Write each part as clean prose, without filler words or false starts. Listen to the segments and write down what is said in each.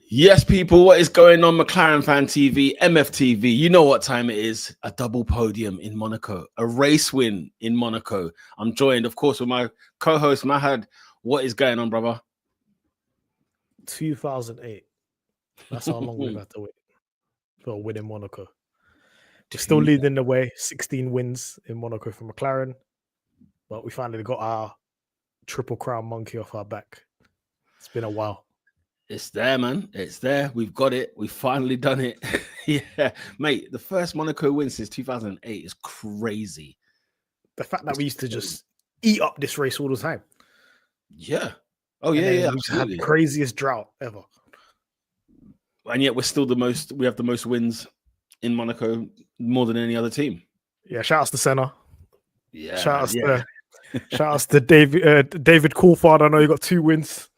Yes, people, what is going on? McLaren Fan TV, MFTV. You know what time it is. A double podium in Monaco, a race win in Monaco. I'm joined, of course, with my co-host, Mahad. What is going on, brother? 2008. That's how long we've had to wait for a win in Monaco. We're still leading the way, 16 wins in Monaco for McLaren, but we finally got our triple crown monkey off our back. It's been a while. It's there, man. It's there. We've got it. We've finally done it. Yeah, mate, the first Monaco win since 2008 is crazy. The fact that we used to just eat up this race all the time. Yeah. Oh, yeah. We had the craziest drought ever. And yet we're still we have the most wins in Monaco more than any other team. Yeah, shout outs to Senna. Yeah. Shout outs to David Coulthard. I know you got 2 wins.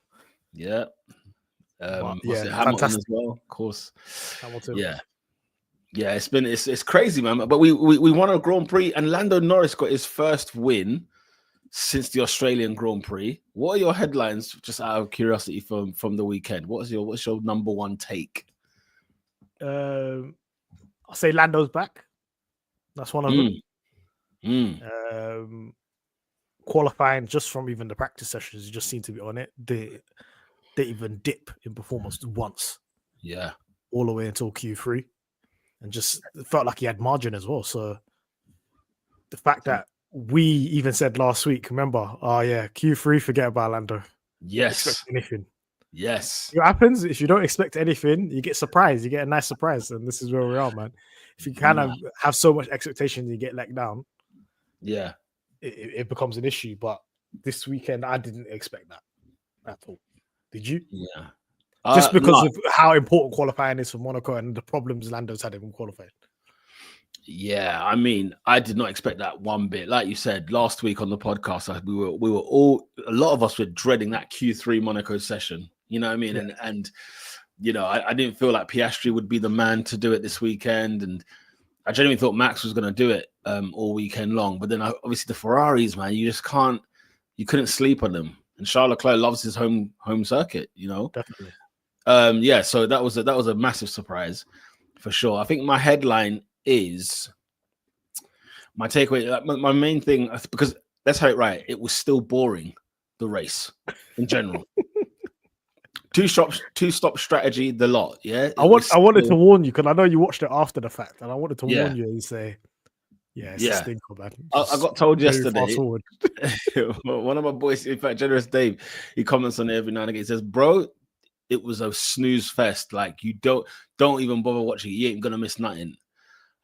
Yeah. Hamilton as well, of course. Hamilton. Yeah. It's crazy, man. But we won a Grand Prix, and Lando Norris got his first win since the Australian Grand Prix. What are your headlines, just out of curiosity, from the weekend? What's your number one take? I'll say Lando's back. That's one of them. Qualifying, just from even the practice sessions, you just seem to be on it. They even dip in performance once. Yeah. All the way until Q3. And just felt like he had margin as well. So the fact that we even said last week, remember, Q3, forget about Lando. Yes. Don't expect anything. Yes. What happens if you don't expect anything, you get surprised. You get a nice surprise. And this is where we are, man. If you kind of have so much expectation, you get let down. Yeah. It becomes an issue. But this weekend, I didn't expect that at all. Did you? Yeah. Just because of how important qualifying is for Monaco and the problems Lando's had in qualifying. Yeah, I mean, I did not expect that one bit. Like you said last week on the podcast, we were all, a lot of us were dreading that Q3 Monaco session. You know what I mean? Yeah. And you know, I didn't feel like Piastri would be the man to do it this weekend, and I genuinely thought Max was going to do it all weekend long. But then obviously the Ferraris, man, you couldn't sleep on them. And Charles Leclerc loves his home circuit, you know. Definitely. So that was a massive surprise for sure. I think my headline is my takeaway. My main thing, because let's have it right, it was still boring, the race in general. Two-stop strategy, the lot. Yeah. I wanted to warn you because I know you watched it after the fact, and I wanted to warn you and say, it's a stinker, man. I got told yesterday. One of my boys, in fact, Generous Dave, he comments on it every now and again. He says, "Bro, it was a snooze fest. Like, you don't even bother watching it. You ain't gonna miss nothing."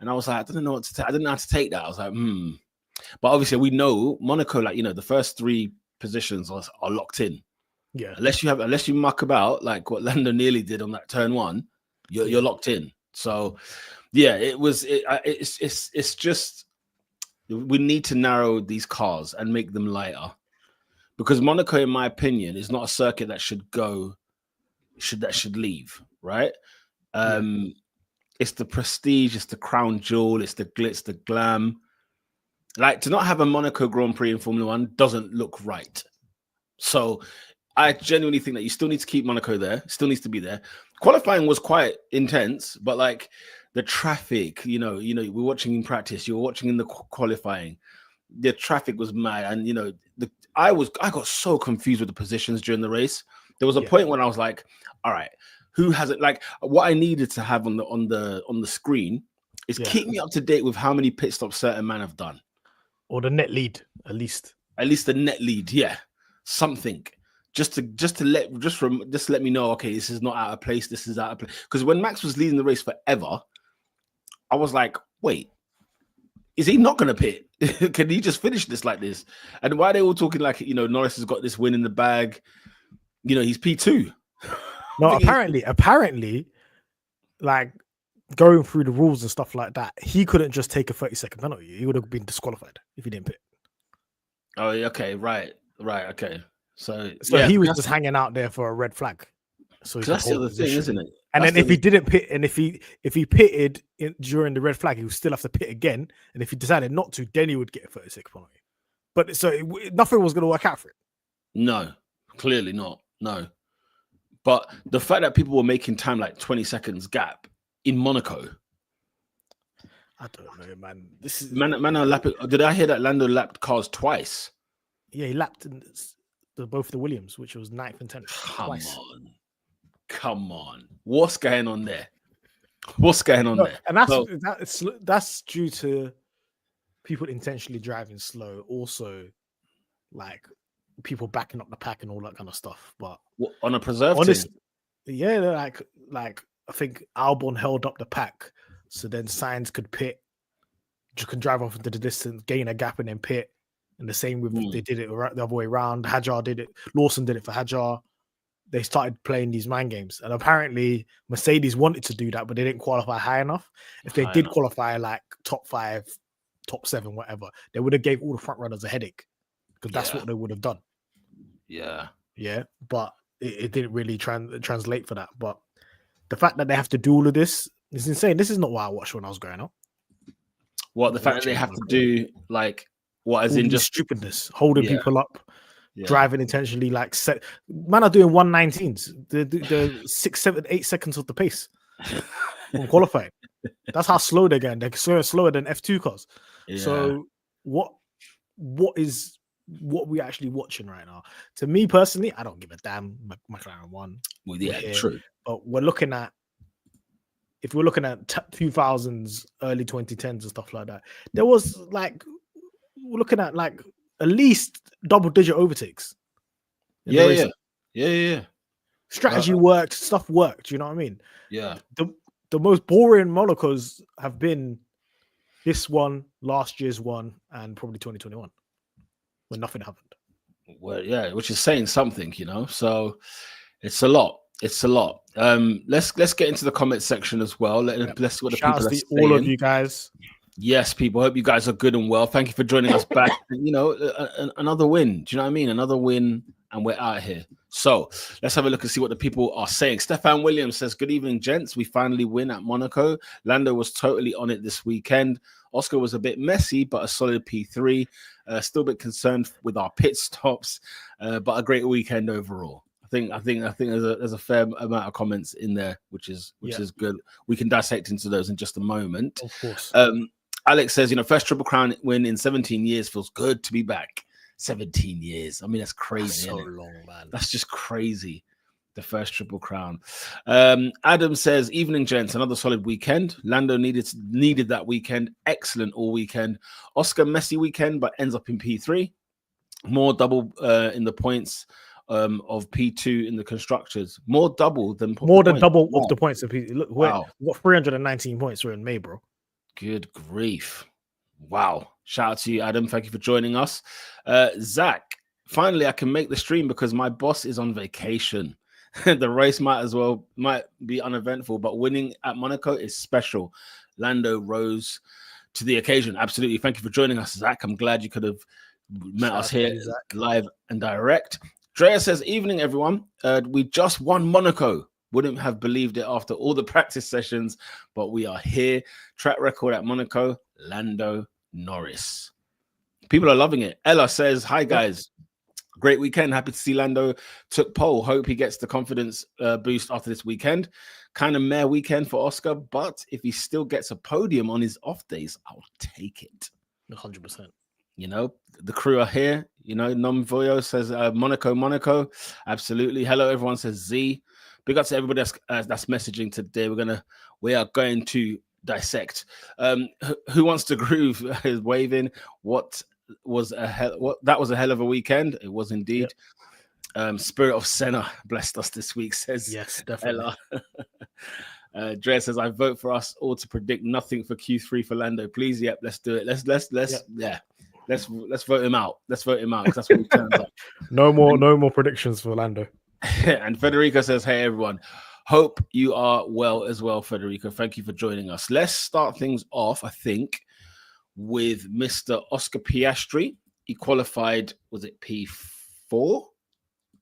And I was like, I didn't know how to take that. I was like, But obviously, we know Monaco, like, you know, the first 3 positions are locked in. Yeah. Unless you muck about like what Lando nearly did on that turn 1, you're locked in. So, yeah, it's just we need to narrow these cars and make them lighter, because Monaco, in my opinion, is not a circuit that should leave, right? It's the prestige, it's the crown jewel, it's the glitz, the glam. Like, to not have a Monaco Grand Prix in Formula 1 doesn't look right. So I genuinely think that you still need to keep Monaco there. Still needs to be there. Qualifying was quite intense, but like the traffic, you know, we're watching in practice, you're watching in the qualifying. The traffic was mad, and you know, I got so confused with the positions during the race. There was a point when I was like, all right, who has it? Like, what I needed to have on the screen is keep me up to date with how many pit stops certain men have done, or the net lead, at least the net lead, something. Just to let me know, okay, this is not out of place, this is out of place. Because when Max was leading the race forever, I was like, wait, is he not going to pit? Can he just finish this like this? And why are they all talking like, you know, Norris has got this win in the bag? You know, he's P2. No, apparently, like, going through the rules and stuff like that, he couldn't just take a 30-second penalty. He would have been disqualified if he didn't pit. Oh, okay, right, okay. So he was just hanging out there for a red flag. So that's the other thing, isn't it? And then if he didn't pit, and if he pitted during the red flag, he would still have to pit again. And if he decided not to, then he would get a 36 penalty. But so nothing was going to work out for it. No, clearly not. No. But the fact that people were making time like 20 seconds gap in Monaco. I don't know, man. This is Man are lapping. Did I hear that Lando lapped cars twice? Yeah, he lapped in both the Williams, which was 9th and 10th. Twice. Come on. What's going on there? What's going on there? And that's due to people intentionally driving slow. Also, like people backing up the pack and all that kind of stuff. But on a preserve team? Yeah, like I think Albon held up the pack, so then Sainz could pit, you can drive off into the distance, gain a gap, and then pit. And the same with they did it the other way around. Hadjar did it. Lawson did it for Hadjar. They started playing these mind games, and apparently Mercedes wanted to do that, but they didn't qualify high enough. If they did qualify like top 5, top 7, whatever, they would have gave all the front runners a headache, because that's what they would have done. Yeah. But it didn't really translate for that. But the fact that they have to do all of this is insane. This is not what I watched when I was growing up. What, the fact that they have to do like what, as in just stupidness, holding people up, driving intentionally, like man are doing 119s, the 6, 7, 8 seconds of the pace from qualifying. That's how slow they're going. They're slower than F2 cars. So what we actually watching right now? To me personally, I don't give a damn. McLaren won. Well, true. But if we're looking at 2000s, early 2010s and stuff like that, there was like, we're looking at like at least double-digit overtakes. Yeah. Strategy worked, stuff worked. You know what I mean? Yeah. The most boring Monacos have been this one, last year's one, and probably 2021, when nothing happened. Well, yeah, which is saying something, you know. So it's a lot. Let's get into the comment section as well. Let's see what the people are saying. All of you guys. Yes, people. Hope you guys are good and well. Thank you for joining us back. You know, another win. Do you know what I mean? Another win, and we're out here. So let's have a look and see what the people are saying. Stefan Williams says, "Good evening, gents. We finally win at Monaco. Lando was totally on it this weekend. Oscar was a bit messy, but a solid P3. Still a bit concerned with our pit stops, but a great weekend overall." I think there's a fair amount of comments in there, which is good. We can dissect into those in just a moment. Of course. Alex says, first Triple Crown win in 17 years feels good to be back. 17 years. I mean, that's crazy. That's so long, man. That's just crazy. The first Triple Crown. Adam says, evening, gents. Another solid weekend. Lando needed that weekend. Excellent all weekend. Oscar messy weekend, but ends up in P3. More double in the points of P2 in the constructors. More than double of the points of P2. Look, wow. What 319 points were in May, bro. Good grief. Wow. Shout out to you, Adam. Thank you for joining us. Zach, finally I can make the stream because my boss is on vacation. The race might be uneventful, but winning at Monaco is special. Lando rose to the occasion. Absolutely. Thank you for joining us, Zach. I'm glad you could have met us here live and direct. Drea says, evening, everyone. We just won Monaco. Wouldn't have believed it after all the practice sessions, but we are here. Track record at Monaco, Lando Norris. People are loving it. Ella says, hi, guys. Great weekend. Happy to see Lando took pole. Hope he gets the confidence boost after this weekend. Kind of meh weekend for Oscar, but if he still gets a podium on his off days, I'll take it. 100%. The crew are here. Nom Voyo says Monaco. Absolutely. Hello, everyone, says Z. Big up to everybody that's messaging today. We are going to dissect. Who wants to groove is waving. That was a hell of a weekend. It was indeed. Yep. Spirit of Senna blessed us this week, says yes, definitely. Ella. Dre says, I vote for us all to predict nothing for Q3 for Lando. Please, yep, let's do it. Let's vote him out. Let's vote him out because that's what he turns up. No more predictions for Lando. And Federico says, hey, everyone. Hope you are well as well, Federico. Thank you for joining us. Let's start things off, I think, with Mr. Oscar Piastri. He qualified, was it P4?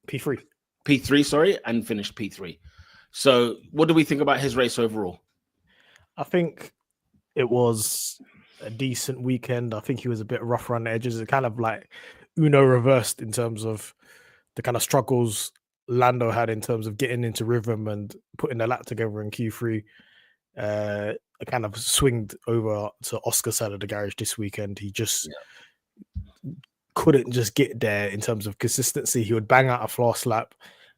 P3, sorry, and finished P3. So what do we think about his race overall? I think it was a decent weekend. I think he was a bit rough around the edges. It kind of like Uno reversed in terms of the kind of struggles Lando had in terms of getting into rhythm and putting the lap together in Q3, kind of swinged over to Oscar's side of the garage this weekend. He just couldn't just get there in terms of consistency. He would bang out a fast lap,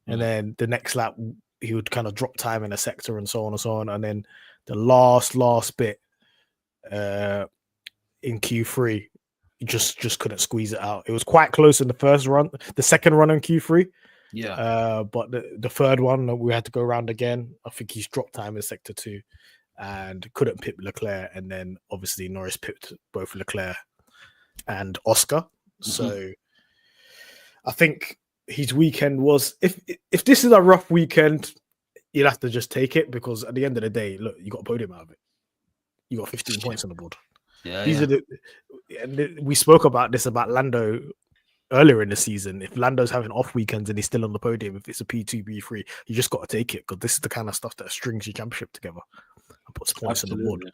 and then the next lap he would kind of drop time in a sector and so on and so on. And then the last bit in Q3, he just couldn't squeeze it out. It was quite close in the first run, the second run in Q3. But the third one we had to go around again. I think he's dropped time in sector 2 and couldn't pit Leclerc, and then obviously Norris pipped both Leclerc and Oscar. So I think his weekend was, if this is a rough weekend, you'd have to just take it, because at the end of the day, look, you got a podium out of it. You got 15 points on the board. These are we spoke about this about Lando earlier in the season. If Lando's having off weekends and he's still on the podium, if it's a P2, P3, you just got to take it, because this is the kind of stuff that strings your championship together and puts points on the board.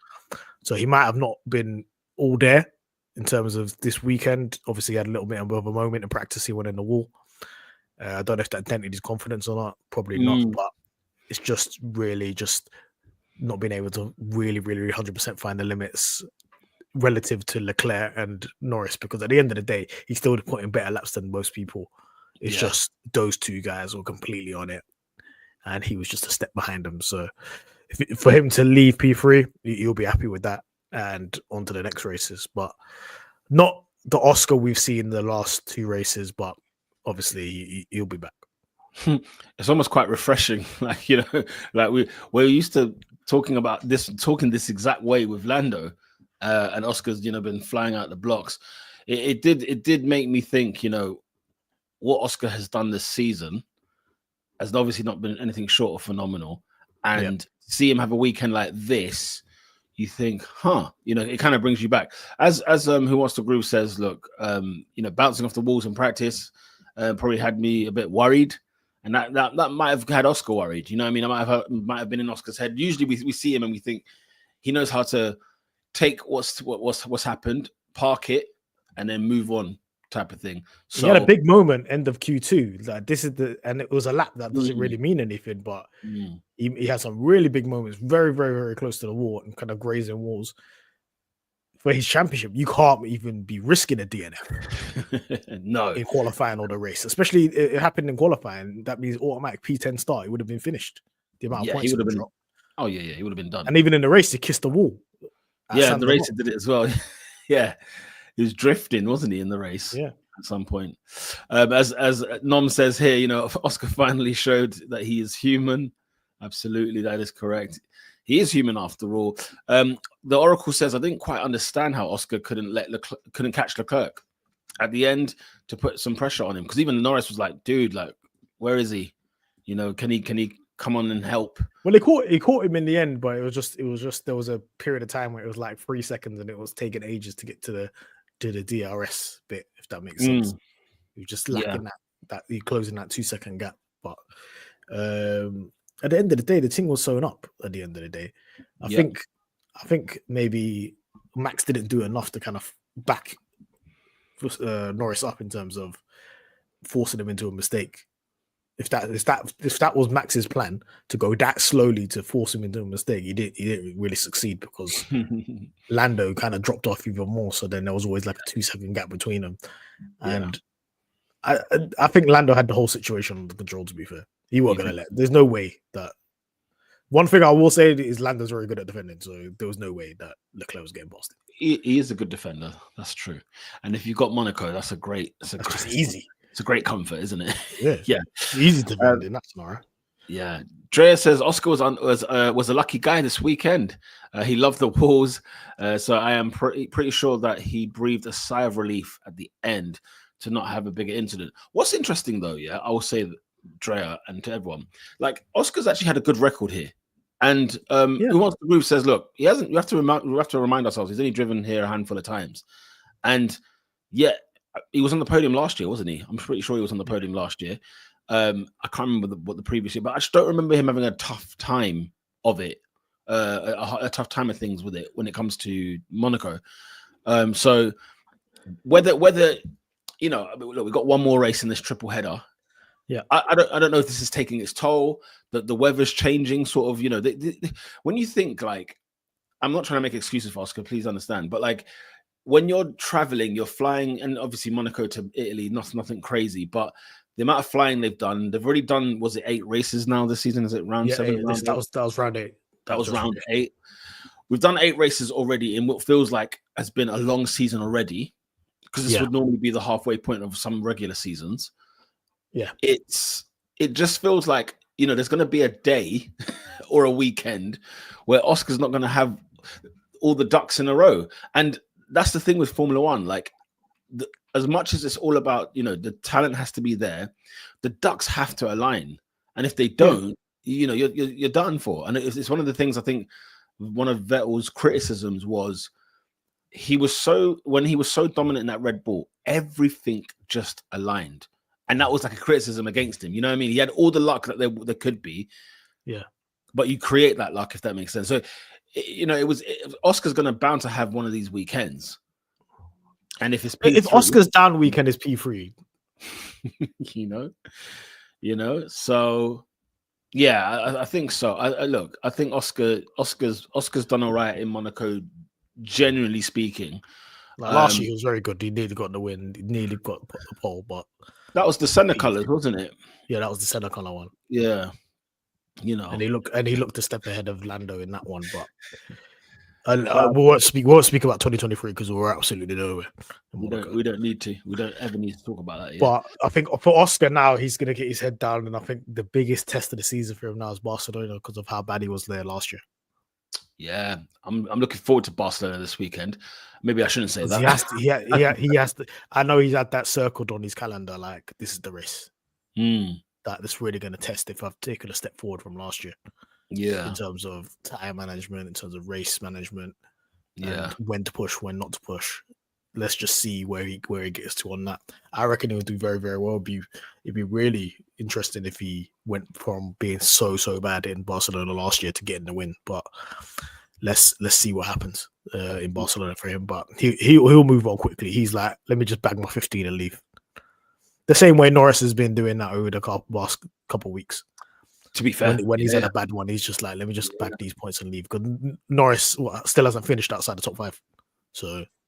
So he might have not been all there in terms of this weekend. Obviously, he had a little bit of a moment in practice. He went in the wall. I don't know if that dented his confidence or not. Probably not, but it's just really just not being able to really 100% find the limits relative to Leclerc and Norris, because at the end of the day, he's still putting better laps than most people. It's just those two guys were completely on it, and he was just a step behind them. So for him to leave P3, you'll be happy with that, and on to the next races. But not the Oscar we've seen in the last 2 races, but obviously he'll be back. It's almost quite refreshing, like, you know, like we're used to talking this exact way with Lando, and Oscar's, you know, been flying out the blocks. It did make me think, you know, what Oscar has done this season has obviously not been anything short of phenomenal, and see him have a weekend like this, you think, you know, it kind of brings you back. As Who Wants to Groove says, look, you know, bouncing off the walls in practice probably had me a bit worried. And that might have had Oscar worried. You know what I mean? I might have been in Oscar's head. Usually we see him and we think he knows how to take what's happened, park it, and then move on, type of thing. So he had a big moment end of Q2. Like and it was a lap that doesn't really mean anything, but he had some really big moments, very close to the wall and kind of grazing walls. For his championship, you can't even be risking a DNF. No, in qualifying or the race, especially it happened in qualifying. That means automatic P10 start. It would have been finished. The amount of points he would have been. Dropped. Oh yeah, he would have been done. And even in the race, he kissed the wall. Yeah, the race did it as well. Yeah, he was drifting, wasn't he, in the race? Yeah, at some point. As Nom says here, you know, Oscar finally showed that he is human. Absolutely, that is correct. He is human after all. The Oracle says, I didn't quite understand how Oscar couldn't catch Leclerc at the end to put some pressure on him, because even Norris was like, dude, like, where is he? You know, can he come on and help? Well, he caught him in the end, but it was just there was a period of time where it was like 3 seconds and it was taking ages to get to the DRS bit, if that makes sense. He was just lacking that he closing that 2 second gap. But at the end of the day, the thing was sewn up at the end of the day. I think maybe Max didn't do enough to kind of back Norris up in terms of forcing him into a mistake. If that was Max's plan, to go that slowly to force him into a mistake, he didn't really succeed, because Lando kind of dropped off even more. So then there was always like a 2 second gap between them. And I think Lando had the whole situation under control, to be fair. He wasn't going to there's no way that. One thing I will say is Lando's very good at defending, so there was no way that Leclerc was getting past him. He is a good defender. That's true. And if you've got Monaco, that's just easy. It's a great comfort, isn't it? Yeah. Easy to defend in that scenario. Yeah. Drea says Oscar was a lucky guy this weekend. He loved the walls. So I am pretty sure that he breathed a sigh of relief at the end to not have a bigger incident. What's interesting though, I will say that Drea and to everyone, like, Oscar's actually had a good record here. And Who Wants to Groove says, look, he hasn't. We have to remind ourselves he's only driven here a handful of times, and yet he was on the podium last year, wasn't he? I'm pretty sure he was on the podium last year. I can't remember what the previous year, but I just don't remember him having a tough time of it, a tough time of things with it when it comes to Monaco. So whether you know, look, we've got one more race in this triple header. Yeah. I don't know if this is taking its toll. That the weather's changing, sort of. When you think like, I'm not trying to make excuses for Oscar. Please understand, but like when you're traveling, you're flying, and obviously Monaco to Italy, nothing crazy, but the amount of flying they've already done. Was it 8 races now this season? Is it round 7? That was round 8. That was round 8. We've done 8 races already in what feels like has been a long season already, because this would normally be the halfway point of some regular seasons. Yeah. It just feels like, there's going to be a day or a weekend where Oscar's not going to have all the ducks in a row. And that's the thing with Formula One. Like, as much as it's all about, the talent has to be there, the ducks have to align. And if they don't, you're done for. And it's one of the things, I think one of Vettel's criticisms was when he was so dominant in that Red Bull, everything just aligned. And that was like a criticism against him. You know what I mean? He had all the luck that there could be. Yeah. But you create that luck, if that makes sense. So, Oscar's bound to have one of these weekends. And if it's P3, if Oscar's down weekend is P3, so yeah, I think so. I think Oscar's done all right in Monaco, generally speaking. Last year he was very good. He nearly got the win. He nearly got the pole, but that was the Senna colours, wasn't it? Yeah, that was the Senna colour one. Yeah, and he looked a step ahead of Lando in that one, but. We won't speak about 2023 because we're absolutely nowhere. We don't need to. We don't ever need to talk about that yet. But I think for Oscar now, he's going to get his head down, and I think the biggest test of the season for him now is Barcelona because of how bad he was there last year. Yeah, I'm looking forward to Barcelona this weekend. Maybe I shouldn't say that. He has to. I know he's had that circled on his calendar. Like, this is the race that's really going to test if I've taken a step forward from last year. Yeah, in terms of tire management, in terms of race management, and when to push, when not to push. Let's just see where he gets to on that. I reckon he'll do very, very well. It'd be really interesting if he went from being so bad in Barcelona last year to getting the win. But let's see what happens in Barcelona for him. But he'll move on quickly. He's like, let me just bag my 15 and leave. The same way Norris has been doing that over the last couple of weeks. To be fair, when he's had a bad one, he's just like, let me just bag these points and leave. Because Norris still hasn't finished outside the top 5,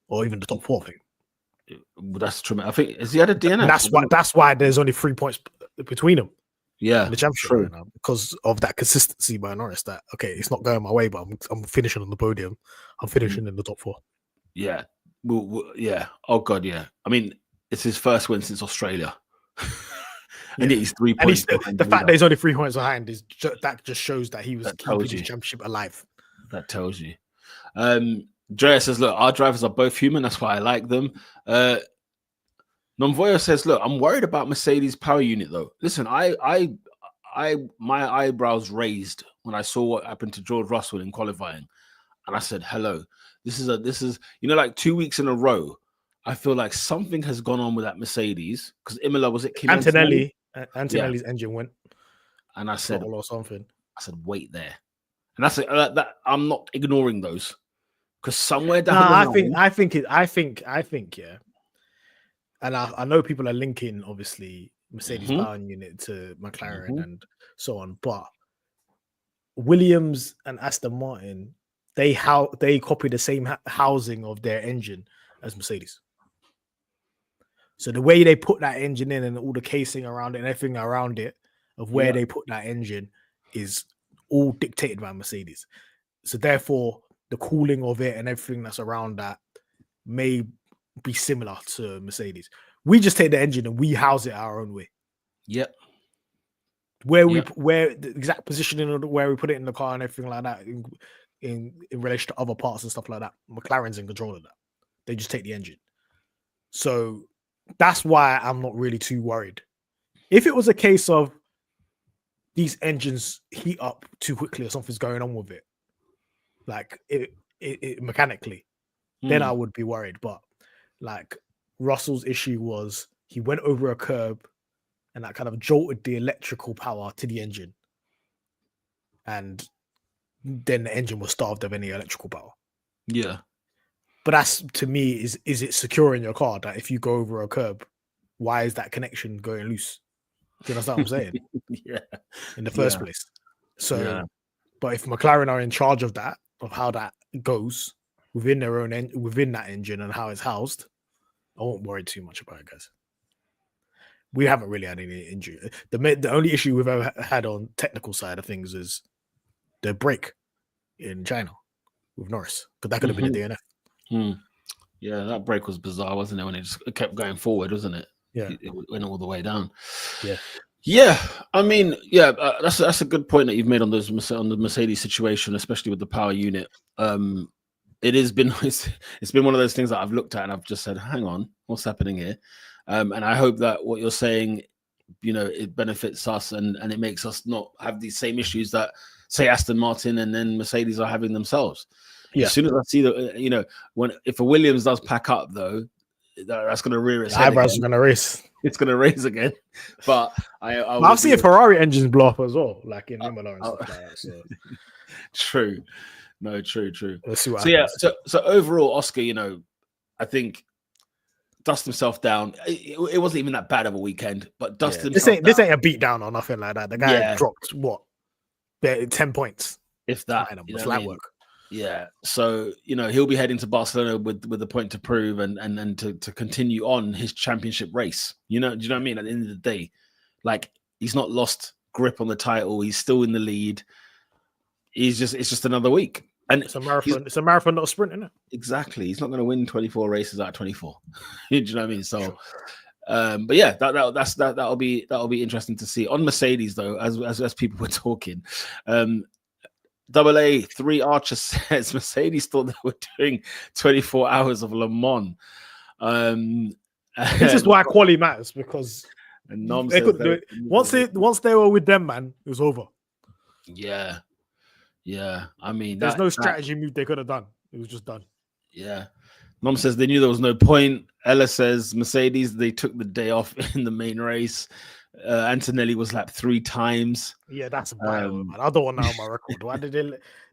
or even the top 4. I think that's true. I think has he had a DNF? That's why there's only 3 points between them. Yeah, in the championship right now, because of that consistency by Norris. That it's not going my way, but I'm finishing on the podium. I'm finishing in the top 4. Yeah, yeah. Oh god, yeah. I mean, it's his first win since Australia. And he's 3 points. And the fact that he's only 3 points behind that just shows that he was keeping his championship alive. That tells you. Drea says, "Look, our drivers are both human. That's why I like them." Nonvoyo says, "Look, I'm worried about Mercedes power unit though. Listen, my eyebrows raised when I saw what happened to George Russell in qualifying, and I said, hello. This is like 2 weeks in a row. I feel like something has gone on with that Mercedes because Imola was it Kim Antonelli's engine went, and I said or something. I said, wait there, and that's that. I'm not ignoring those because somewhere down the line, I think, yeah. And I know people are linking obviously Mercedes power unit to McLaren and so on, but Williams and Aston Martin, they copy the same housing of their engine as Mercedes. So the way they put that engine in and all the casing around it and everything around it of where they put that engine is all dictated by Mercedes. So therefore, the cooling of it and everything that's around that may be similar to Mercedes. We just take the engine and we house it our own way. Yep. Where the exact positioning of where we put it in the car and everything like that in relation to other parts and stuff like that. McLaren's in control of that. They just take the engine. So that's why I'm not really too worried. If it was a case of these engines heat up too quickly or something's going on with it, like it mechanically, then I would be worried. But like Russell's issue was he went over a curb and that kind of jolted the electrical power to the engine. And then the engine was starved of any electrical power. Yeah. But that's, to me, is it secure in your car that if you go over a curb, why is that connection going loose? Do you understand what I'm saying? Yeah. In the first place. So, but if McLaren are in charge of that, of how that goes within their own within that engine and how it's housed, I won't worry too much about it, guys. We haven't really had any injury. The only issue we've ever had on technical side of things is the break in China with Norris, because that could have been a DNF. Yeah, that break was bizarre, wasn't it? When it just kept going forward, wasn't it? Yeah, it went all the way down. Yeah. I mean, that's a good point that you've made on the Mercedes situation, especially with the power unit. It's been one of those things that I've looked at and I've just said, hang on, what's happening here? And I hope that what you're saying, it benefits us and it makes us not have these same issues that, say, Aston Martin and then Mercedes are having themselves. Yeah. As soon as I see that, if a Williams does pack up, though, that's going to rear its head. Eyebrows are going to race. It's going to raise again. But I've seen Ferrari engines blow up as well, like in Imola and stuff like that. So. True. No, true. Let's see what happens. So overall, Oscar, I think dust himself down. It wasn't even that bad of a weekend, but this ain't a beat down or nothing like that. The guy dropped what? 10 points. If that. It's light work. Yeah. So, he'll be heading to Barcelona with the point to prove and to continue on his championship race. Do you know what I mean? At the end of the day, like, he's not lost grip on the title. He's still in the lead. It's just another week. And it's a marathon. It's a marathon, not a sprint, isn't it? Exactly. He's not going to win 24 races out of 24. Do you know what I mean? So, but yeah, that'll be interesting to see. On Mercedes, though, as people were talking, AA3 Archer says Mercedes thought they were doing 24 hours of Le Mans. This is why quali matters, because they couldn't do it. Once they were with them, man, it was over. Yeah, I mean, there's no strategy move they could have done. It was just done. Yeah. Nom says they knew there was no point. Ella says Mercedes, they took the day off in the main race. Antonelli was lapped 3 times. Yeah, that's wild, man. I don't want that on my record. Why did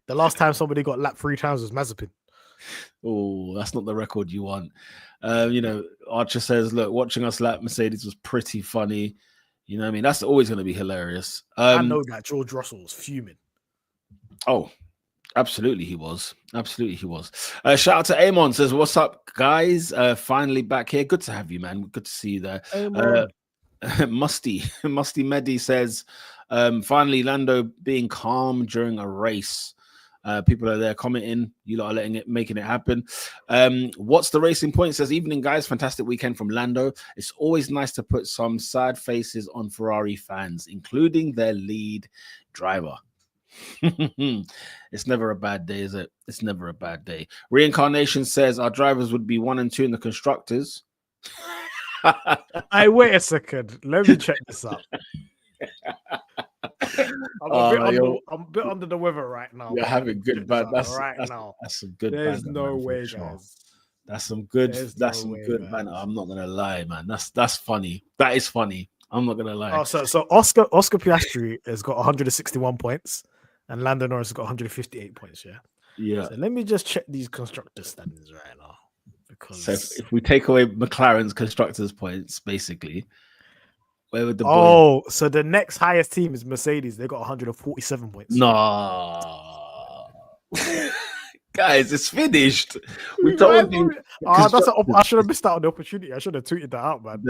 the last time somebody got lapped 3 times was Mazepin? Oh, that's not the record you want. Archer says, look, watching us lap Mercedes was pretty funny. You know what I mean? That's always going to be hilarious. I know that George Russell was fuming. Oh, absolutely he was. Shout out to Amon, says, what's up, guys? Finally back here. Good to have you, man. Good to see you there. Musty Medi says, finally Lando being calm during a race. People are there commenting, you lot are making it happen. What's the racing point? Says, evening guys, fantastic weekend from Lando. It's always nice to put some sad faces on Ferrari fans, including their lead driver. It's never a bad day, is it? It's never a bad day. Reincarnation says our drivers would be 1 and 2 in the constructors. Hey, wait a second. Let me check this out. I'm a bit under the weather right now. You're having good bad. That's some good. There's no way, guys. That's some good. That's some good banter. I'm not gonna lie, man. That's funny. That is funny. I'm not gonna lie. Oh, so Oscar Piastri has got 161 points, and Lando Norris has got 158 points. Yeah. So let me just check these constructor standings right now. Because so if we take away McLaren's constructors points, basically, where would the so the next highest team is Mercedes. They got 147 points. No, guys, it's finished. We told you. I should have missed out on the opportunity. I should have tweeted that out, man.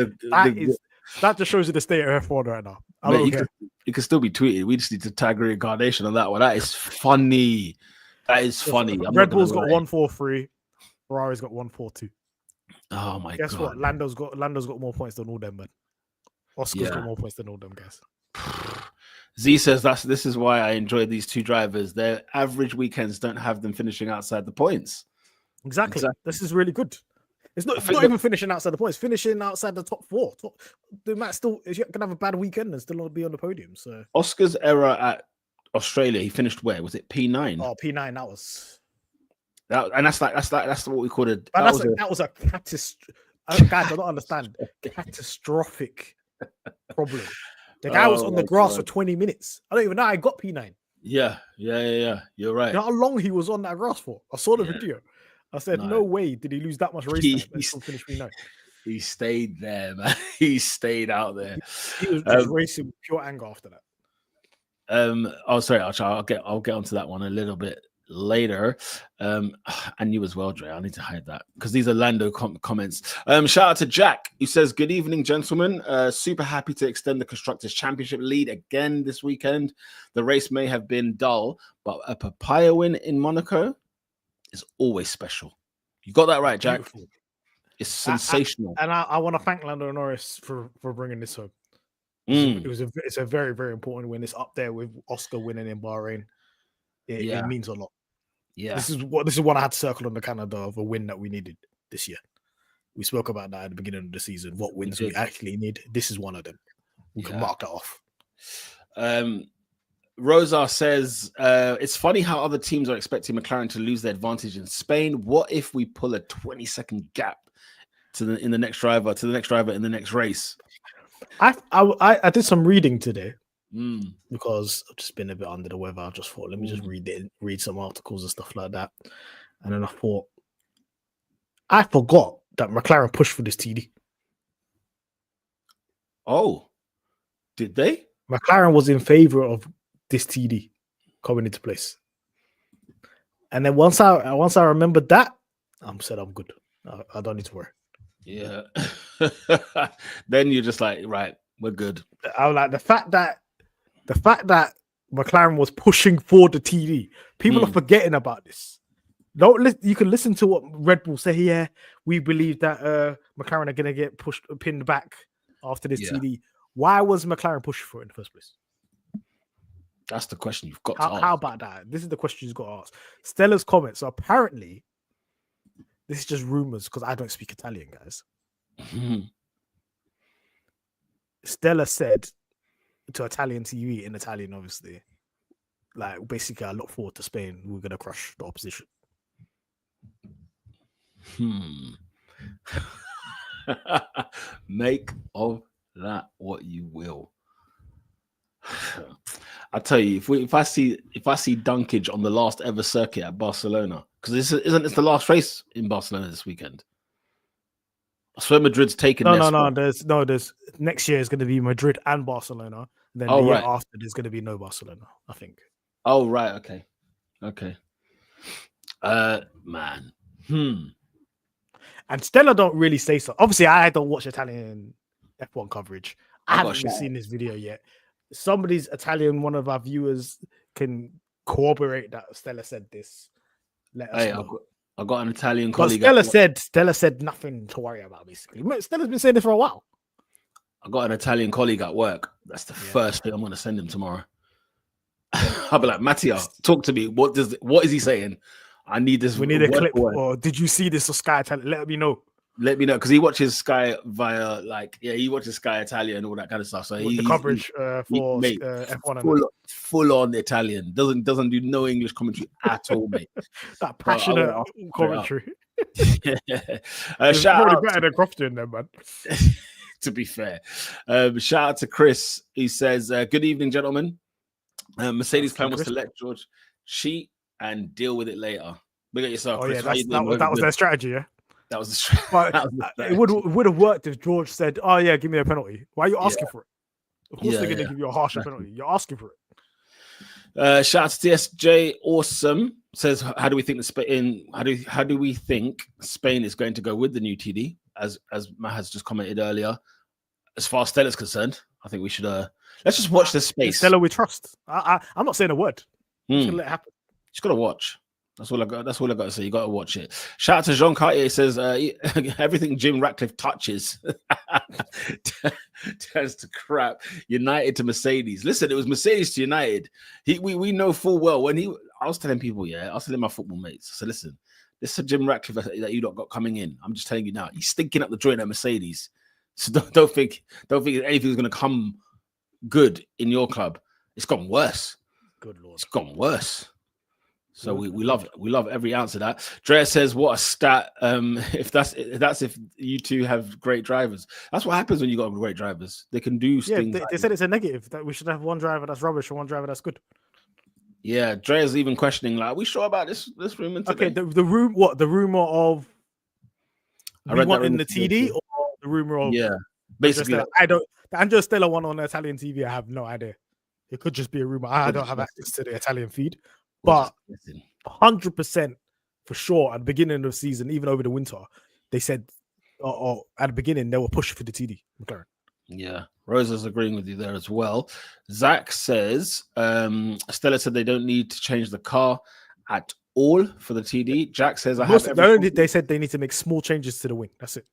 That just shows you the state of F1 right now. It can still be tweeted. We just need to tag reincarnation on that one. That is funny. That is funny. Red Bull's got 143. Ferrari's got 142. Oh my god! Guess what? Lando's got more points than all them, man. Oscar's got more points than all them guys. Z says this is why I enjoy these 2 drivers. Their average weekends don't have them finishing outside the points. Exactly. This is really good. It's not even finishing outside the points. Finishing outside the top 4. They might still can have a bad weekend and still be on the podium. So Oscar's error at Australia, he finished where? Was it P9? Oh, P9. That was. That's what we call it. That was a catastrophic. Guys, I don't understand. Catastrophic problem. The guy was on the grass for 20 minutes. I don't even know how I got P9. Yeah. You're right. You know how long he was on that grass for? I saw the video. I said, no way did he lose that much race time and still finish P9. He stayed there, man. He stayed out there. He was just racing with pure anger after that. Oh, sorry, I'll get onto that one a little bit later. And you as well, Dre. I need to hide that because these are Lando comments. Shout out to Jack, who says, "Good evening, gentlemen. Super happy to extend the Constructors' Championship lead again this weekend. The race may have been dull, but a papaya win in Monaco is always special." You got that right, Jack. Beautiful. It's sensational. I want to thank Lando Norris for bringing this home. It's a very, very important win. It's up there with Oscar winning in Bahrain. It means a lot. Yeah, this is what I had to circle on the calendar of a win that we needed this year. We spoke about that at the beginning of the season. What wins we actually need? This is one of them. We can mark that off. Rosa says, "It's funny how other teams are expecting McLaren to lose their advantage in Spain. What if we pull a 20-second gap to the next driver in the next race?" I did some reading today because I've just been a bit under the weather. I just thought, let me just read some articles and stuff like that. And then I thought, I forgot that McLaren pushed for this TD. Oh, did they? McLaren was in favor of this TD coming into place. And then once I remembered that, I'm said I'm good. I don't need to worry. Yeah. Then you're just like, right, we're good. I was like the fact that McLaren was pushing for the TD. People are forgetting about this. You can listen to what Red Bull say. Yeah, we believe that McLaren are going to get pinned back after this TD. Why was McLaren pushing for it in the first place? That's the question you've got to ask. How about that? This is the question you've got to ask. Stella's comments. So apparently, this is just rumors because I don't speak Italian, guys. Stella said to Italian TV in Italian, obviously, like basically, I look forward to Spain. We're gonna crush the opposition. Make of that what you will. I tell you, if I see dunkage on the last ever circuit at Barcelona, because this isn't the last race in Barcelona this weekend. I swear Madrid's taken. No. There's next year is going to be Madrid and Barcelona. Then the year after there's going to be no Barcelona, I think. Oh right, okay. Man. And Stella don't really say so. Obviously, I don't watch Italian F1 coverage. I haven't even seen this video yet. Somebody's Italian, one of our viewers can corroborate that Stella said this. Let us know. I got an Italian colleague. Stella said nothing to worry about, basically. Stella's been saying this for a while. I got an Italian colleague at work. That's the first thing I'm going to send him tomorrow. I'll be like, Mattia, talk to me. What is he saying? I need this. We need a clip. Or did you see this on Sky Italian? Let me know. Let me know, because he watches Sky via he watches Sky Italian and all that kind of stuff. So the coverage for F1 full on Italian. Doesn't do no English commentary at all, mate. That passionate commentary. Shout out better than Crofton, then, man. To be fair, shout out to Chris. He says, "Good evening, gentlemen. Mercedes' plan was to let George cheat and deal with it later. Look at yourself, Chris. That was their strategy, yeah." That was the strategy. It would have worked if George said, "Oh yeah, give me a penalty." Why are you asking for it? Of course they're going to give you a harsher penalty. You're asking for it. Shout out to TSJ. Awesome says, "How do we think How do we think Spain is going to go with the new TD?" As Matt has just commented earlier. As far as Stella's concerned, I think we should let's just watch this space. Stella, we trust. I'm not saying a word. Just gonna let it happen. Just gotta watch. That's all I got to say. You got to watch it. Shout out to Jean Cartier. He says everything Jim Ratcliffe touches turns to crap. United to Mercedes. Listen, it was Mercedes to United. We know full well when I was telling people, I was telling my football mates. So listen, this is Jim Ratcliffe that you got coming in. I'm just telling you now, he's stinking up the joint at Mercedes. So don't think anything's going to come good in your club. It's gone worse. Good Lord, it's gone worse. So we love it. We love every ounce of that. Drea says, "What a stat! If you two have great drivers, that's what happens when you got great drivers. They can do things." They said it's a negative that we should have one driver that's rubbish and one driver that's good. Yeah, Drea's even questioning, like, "Are we sure about this rumor today?" Okay, the rumor of I read that in the TD or rumor of basically. the Angelo Stella one on Italian TV. I have no idea. It could just be a rumor. I don't have access to the Italian feed, but 100% for sure at the beginning of the season, even over the winter, they said, or at the beginning they were pushing for the TD McLaren. Yeah, Rosa's agreeing with you there as well. Zach says Stella said they don't need to change the car at all for the TD. Jack says they said they need to make small changes to the wing. That's it.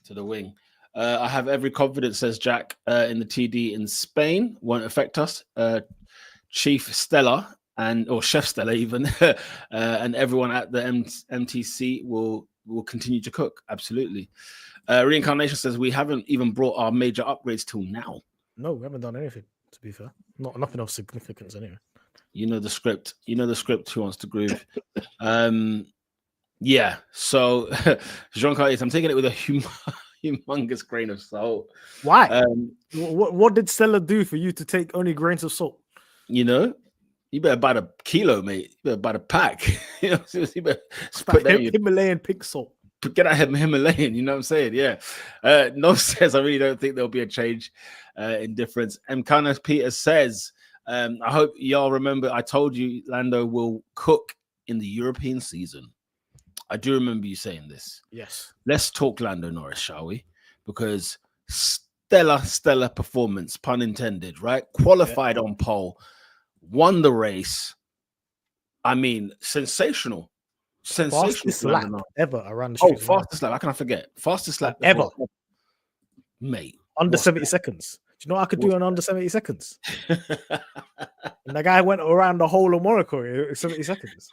To the wing. I have every confidence, says Jack, in the TD in Spain. Won't affect us. Chief Stella or Chef Stella even, and everyone at the MTC will continue to cook. Absolutely. Reincarnation says we haven't even brought our major upgrades till now. No, we haven't done anything, to be fair. Nothing of significance anyway. You know the script. Who wants to groove? Yeah. So Jean Cartier, I'm taking it with a humongous grain of salt. Why? What did Stella do for you to take only grains of salt? You better buy the kilo, mate. You better buy the pack. You better put that Himalayan pink salt. Get out of Himalayan, you know what I'm saying? Yeah. No says, I really don't think there'll be a change in difference. Mkana Peter says, I hope y'all remember I told you Lando will cook in the European season. I do remember you saying this. Yes. Let's talk Lando Norris, shall we? Because stellar performance, pun intended, right? Qualified on pole, won the race. I mean, sensational. Fastest lap ever around the street. Fastest lap. How can I forget? Fastest lap ever. Mate. Under 70 seconds. Do you know what I could do in under 70 seconds? And the guy went around the whole of Monaco in 70 seconds.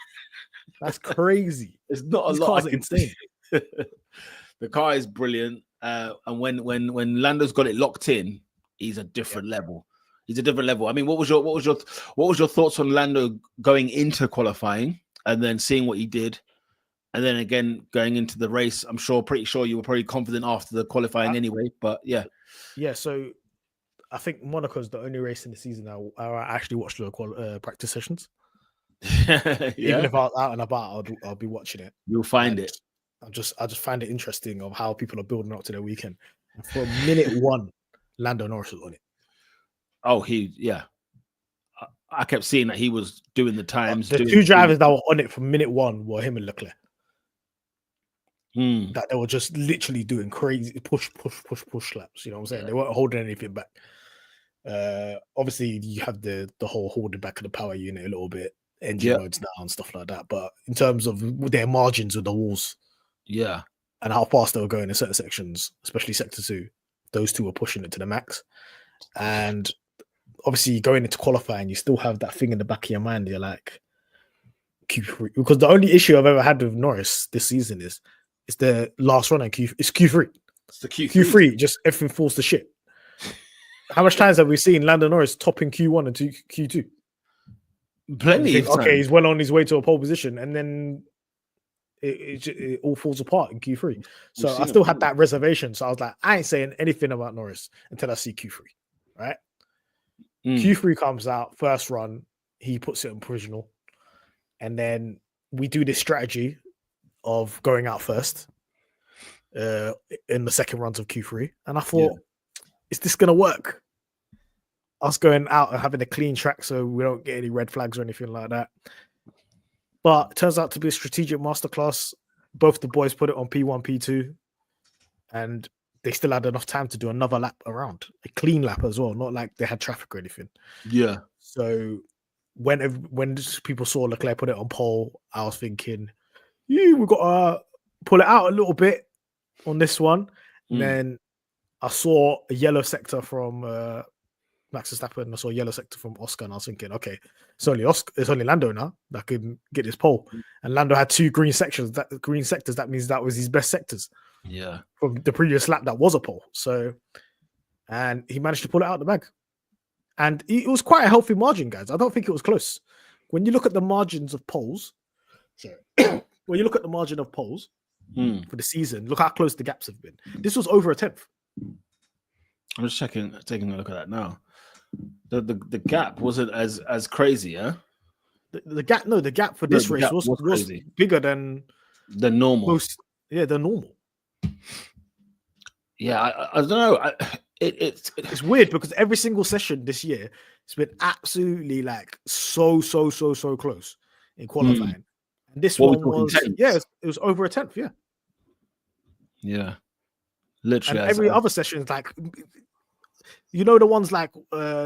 That's crazy. It's not a lot. These cars are insane. The car is brilliant. And when Lando's got it locked in, he's a different level. He's a different level. I mean, what was your thoughts on Lando going into qualifying? And then seeing what he did, and then again going into the race, pretty sure you were probably confident after the qualifying anyway. But yeah. So I think Monaco is the only race in the season I actually watched the practice sessions. Even if I was out and about, I'll be watching it. You'll find it. I just find it interesting of how people are building up to their weekend. And for minute one, Lando Norris was on it. Oh, I kept seeing that he was doing the times. The two drivers that were on it from minute one were him and Leclerc. That they were just literally doing crazy push laps. You know what I'm saying? They weren't holding anything back. Obviously, you have the whole holding back of the power unit a little bit, engine modes down and stuff like that. But in terms of their margins with the walls, and how fast they were going in certain sections, especially sector 2, those two were pushing it to the max. And obviously, going into qualifying, you still have that thing in the back of your mind. You're like, Q3. Because the only issue I've ever had with Norris this season is the last run on Q3. It's the Q3. Just everything falls to shit. How much times have we seen Lando Norris topping Q1 and Q2? Plenty. Okay, he's well on his way to a pole position, and then it all falls apart in Q3. So I still had that reservation. So I was like, I ain't saying anything about Norris until I see Q3. Right? Q3 comes out, first run, he puts it in provisional, and then we do this strategy of going out first in the second runs of Q3, and I thought, is this going to work? Us going out and having a clean track so we don't get any red flags or anything like that. But it turns out to be a strategic masterclass. Both the boys put it on P1, P2, and they still had enough time to do another lap around, a clean lap as well, not like they had traffic or anything. Yeah. So when people saw Leclerc put it on pole, I was thinking, we've got to pull it out a little bit on this one. And then I saw a yellow sector from Max Verstappen, and I saw a yellow sector from Oscar, and I was thinking, okay, it's only Lando now that can get this pole. And Lando had 2 green sectors. That means that was his best sectors. Yeah. From the previous lap, that was a pole. So, and he managed to pull it out of the bag. And it was quite a healthy margin, guys. I don't think it was close. When you look at the margins of poles, for the season, look how close the gaps have been. This was over a 10th. I'm just taking a look at that now. The gap wasn't as crazy, yeah? The gap for this race was bigger than normal. Than normal. Yeah, I don't know. It's weird because every single session this year it's been absolutely like so close in qualifying. And this What one we're talking was tenths? it was over a tenth, Yeah, and literally. every other session is like, you know, the ones like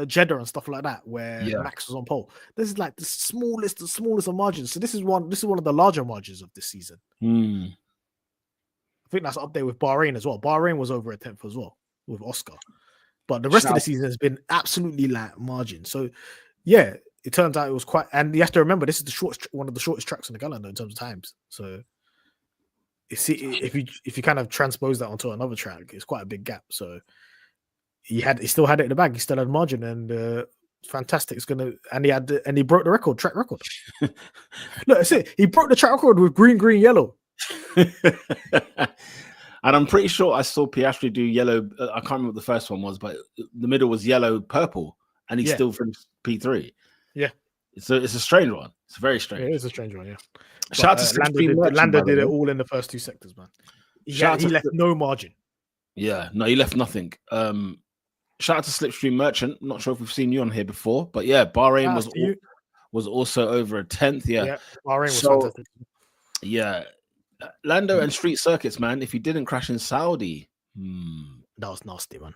Jeddah and stuff like that where Max was on pole. This is like the smallest of margins. So this is one of the larger margins of this season. I think that's up there with Bahrain as well. Bahrain was over a tenth as well with Oscar. But the rest of the season has been absolutely like margin. So yeah, it turns out it was quite, and you have to remember this is one of the shortest tracks in the calendar in terms of times. So if you kind of transpose that onto another track, it's quite a big gap. So he still had it in the bag. He still had margin, and fantastic. And he broke the track record. Look, that's it. He broke the track record with green, yellow. And I'm pretty sure I saw Piastri do yellow. I can't remember what the first one was, but the middle was yellow, purple, and he still finished P3. Yeah, it's a strange one. It's very strange. Yeah, it is a strange one. Yeah. Shout out to Lando did it all in the first two sectors, man. He left no margin. Yeah, no, he left nothing. Shout out to Slipstream Merchant. Not sure if we've seen you on here before, but yeah, Bahrain was also over a tenth. Yeah, Bahrain was fantastic. Yeah. Lando and street circuits, man. If he didn't crash in Saudi, that was nasty, man.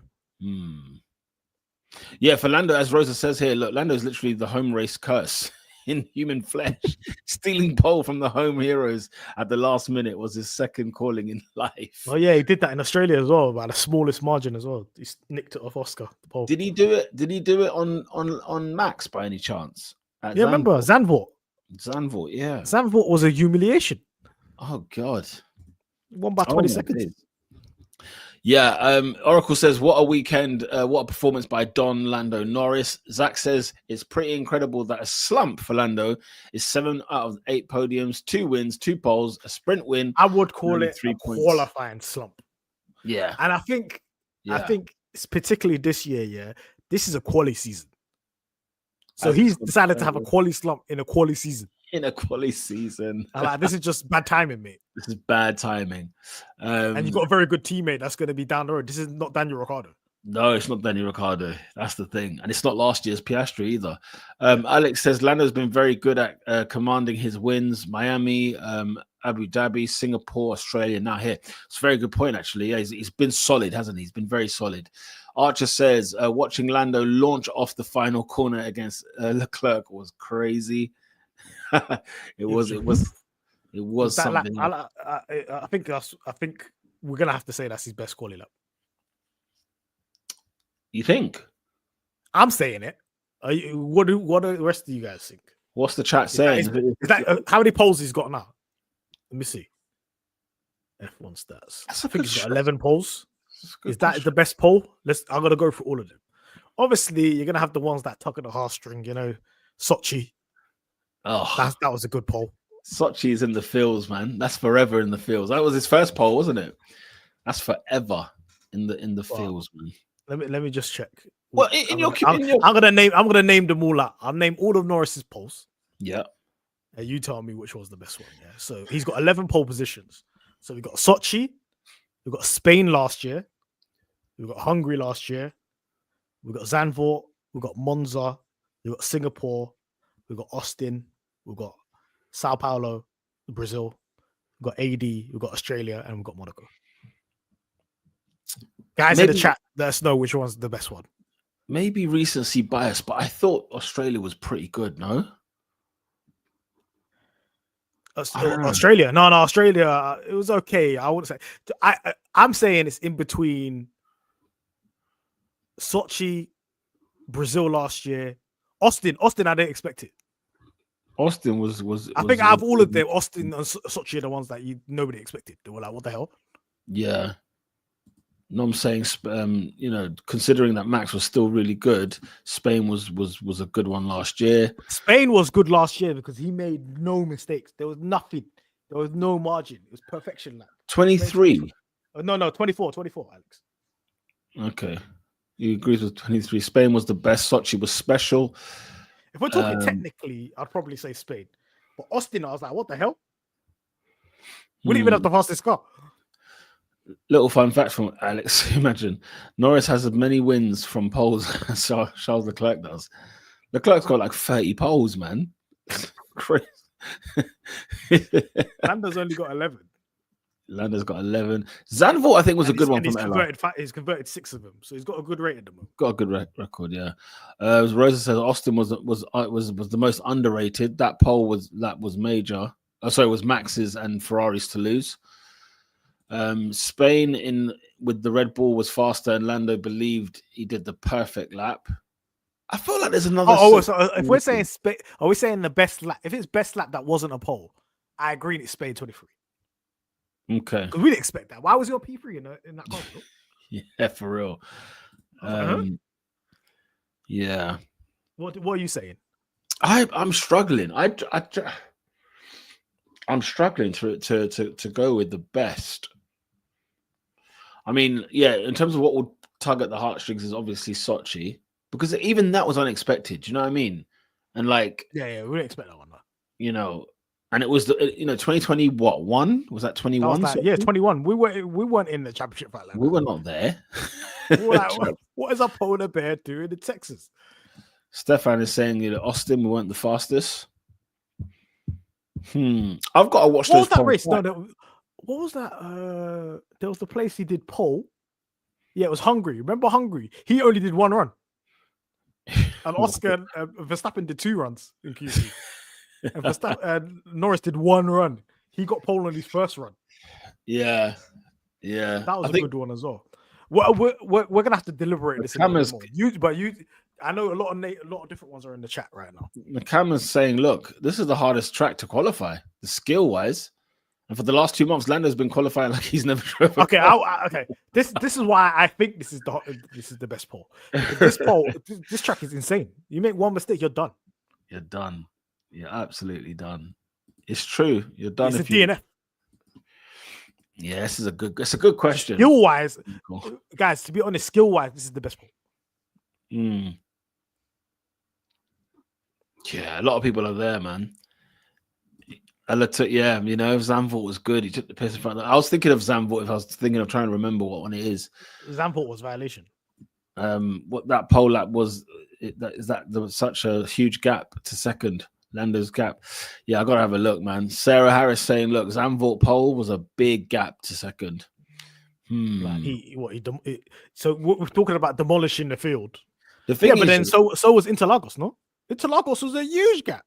Yeah, for Lando, as Rosa says here, look, Lando is literally the home race curse in human flesh. Stealing pole from the home heroes at the last minute was his second calling in life. Oh yeah, he did that in Australia as well, by the smallest margin as well. He nicked it off Oscar. The pole. Did he do it? Did he do it on Max by any chance? Yeah, remember Zandvoort? Zandvoort, yeah. Zandvoort was a humiliation. Oh God, won by 20 seconds. Yeah, Oracle says, what a weekend, what a performance by Don Lando Norris. Zach says, it's pretty incredible that a slump for Lando is 7 out of 8 podiums, 2 wins, 2 poles, a sprint win. I would call it a qualifying slump. Yeah. And I think it's particularly this year, this is a quali season. So he's decided to have a quali slump in a quali season. In a quali season. This is just bad timing, mate. This is bad timing. And you've got a very good teammate that's going to be down the road. This is not Daniel Ricciardo. No, it's not Daniel Ricciardo. That's the thing. And it's not last year's Piastri either. Alex says Lando's been very good at commanding his wins. Miami, Abu Dhabi, Singapore, Australia, now here. It's a very good point, actually. Yeah, he's been solid, hasn't he? He's been very solid. Archer says, watching Lando launch off the final corner against Leclerc was crazy. It was something. I think we're gonna have to say that's his best quali lap. You think? I'm saying it. What do the rest of you guys think? What's the chat saying? How many poles he's got now? Let me see. F1 stats. I think he's got 11 poles. Is that the best pole? I'm gonna go through all of them. Obviously, you're gonna have the ones that tuck at the heartstring. You know, Sochi. Oh, that was a good pole. Sochi is in the fields, man. That's forever in the fields. That was his first pole, wasn't it? That's forever in the fields, man. Let me just check. Well, I'm gonna name them all out. I'll name all of Norris's poles. Yeah. And you tell me which was the best one. Yeah. So he's got 11 pole positions. So we got Sochi, we got Spain last year, we got Hungary last year, we got Zandvoort, we got Monza, we got Singapore, we got Austin, we got Sao Paulo, Brazil, we got AD, we got Australia, and we got Monaco. Guys in the chat, let us know which one's the best one. Maybe recency bias, but I thought Australia was pretty good, no? Australia. No, Australia. It was okay. I wouldn't say. I'm saying it's in between Sochi, Brazil last year, Austin. I didn't expect it. Austin was. I think out of all of them, Austin and Sochi are the ones that nobody expected. They were like, "What the hell?" Yeah. No, I'm saying, considering that Max was still really good, Spain was a good one last year. Spain was good last year because he made no mistakes. There was nothing. There was no margin. It was perfection. 23? No, 24, Alex. Okay. You agree with 23. Spain was the best. Sochi was special. If we're talking technically, I'd probably say Spain. But Austin, I was like, what the hell? We didn't even have the fastest car. Little fun fact from Alex. Imagine Norris has as many wins from poles as Charles Leclerc does. Leclerc's got like 30 poles, man. Crazy. Lando's only got 11. Lando's got 11. Zandvoort, I think, was a good one from LR. He's converted 6 of them, so he's got a good rate at the moment. Got a good record, yeah. Rosa says Austin was the most underrated. That pole was major. Was Max's and Ferrari's to lose. Spain with the Red Bull was faster, and Lando believed he did the perfect lap. I feel like there's another. So if we're saying Spain, are we saying the best lap? If it's best lap that wasn't a pole, I agree. It's Spain 23. Okay, because we didn't expect that. Why was your P3 in that car? Yeah, for real. Yeah. What are you saying? I'm struggling. I'm struggling to go with the best. I mean, yeah, in terms of what would tug at the heartstrings is obviously Sochi, because even that was unexpected. Do you know what I mean? And like, yeah, we didn't expect that one. You know, and it was 2020. What one was that? 21. Yeah, 21. We weren't in the championship fight. We were not there. What is a polar bear doing in Texas? Stefan is saying Austin, we weren't the fastest. I've got to watch those. What was that race? No, what was that? There was the place he did pole. Yeah, it was Hungary. Remember Hungary? He only did 1 run. And Oscar Verstappen did 2 runs in Q3. And Norris did 1 run. He got pole on his first run. Yeah. That was a good one as well. We're gonna have to deliberate this. I know a lot of different ones are in the chat right now. McCamm's saying, "Look, this is the hardest track to qualify, the skill wise, and for the last 2 months, Lando's been qualifying like he's never drove." Okay, okay. This is why I think this is the best pole. This track is insane. You make one mistake, you're done. You're done. You're absolutely done. It's true. You're done. It's a DNF. Yeah, it's a good question. Skill wise, guys, to be honest, skill wise, this is the best pole. Yeah, a lot of people are there, man. I looked at, Zandvoort was good. He took the piss in front of I was thinking of Zandvoort if I was thinking of trying to remember what one it is. Zandvoort was violation. What that pole lap was, there was such a huge gap to second. Lando's gap. Yeah, I got to have a look, man. Sarah Harris saying, look, Zandvoort pole was a big gap to second. Like so we're talking about demolishing the field. The thing but then so was Interlagos, no? Interlagos was a huge gap.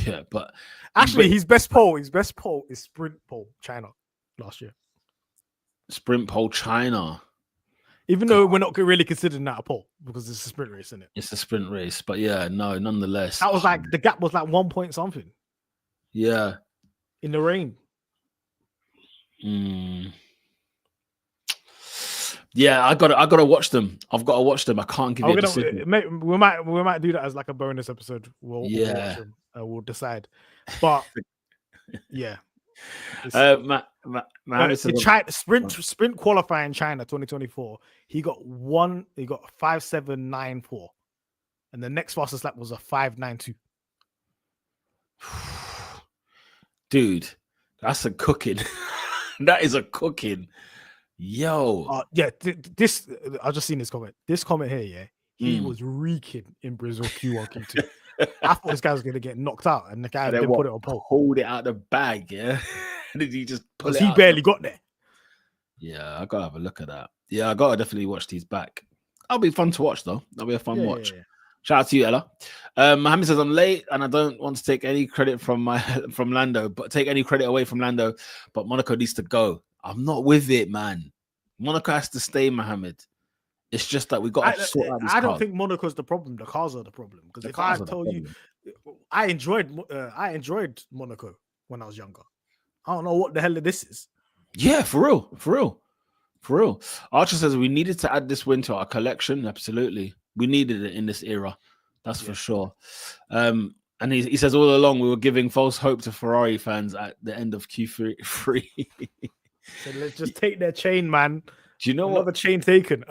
Yeah, but actually his best pole is sprint pole China last year. Sprint pole China. Even though we're not really considering that a pole because it's a sprint race, isn't it? It's a sprint race, but yeah, no, nonetheless. That was like the gap was like 1 point something. Yeah. In the rain. Yeah, I gotta watch them. I've got to watch them. I can't give you a decision. We might do that as like a bonus episode. We'll watch them, we'll decide. But yeah. Sprint qualifying China 2024. He got 5.794, and the next fastest lap was a 5.92. Dude, that's a cooking. That is a cooking. Yo, this I've just seen this comment. This comment here, yeah, he was reeking in Brazil Q1, Q2. I thought this guy was gonna get knocked out, and the guy didn't put it on pole. Hold it out the bag, yeah. Did he just pull it? He barely got there. Yeah, I gotta have a look at that. Yeah, I gotta definitely watch these back. That'll be fun to watch, though. That'll be a fun watch. Yeah. Shout out to you, Ella. Mohammed says I'm late and I don't want to take any credit from Lando, but take any credit away from Lando. But Monaco needs to go. I'm not with it, man. Monaco has to stay, Mohammed. It's just that we got to sort out this car. I don't think Monaco's the problem. The cars are the problem. Because if I told you, I enjoyed Monaco when I was younger. I don't know what the hell this is. Yeah, for real. Archer says we needed to add this win to our collection. Absolutely. We needed it in this era. That's for sure. And he says all along we were giving false hope to Ferrari fans at the end of Q3. So let's just take their chain, man. Do you know what? The chain taken.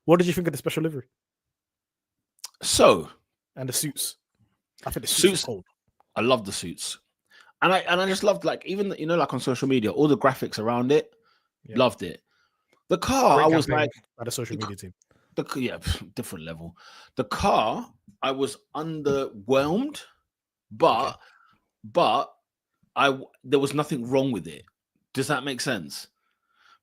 What did you think of the special livery? And the suits. I think the suits are cold. I love the suits. And I just loved, like, even, like on social media, all the graphics around it. Loved it. The car, Great I was campaign like, by the social media team. Different level. The car, I was underwhelmed, but there was nothing wrong with it. Does that make sense?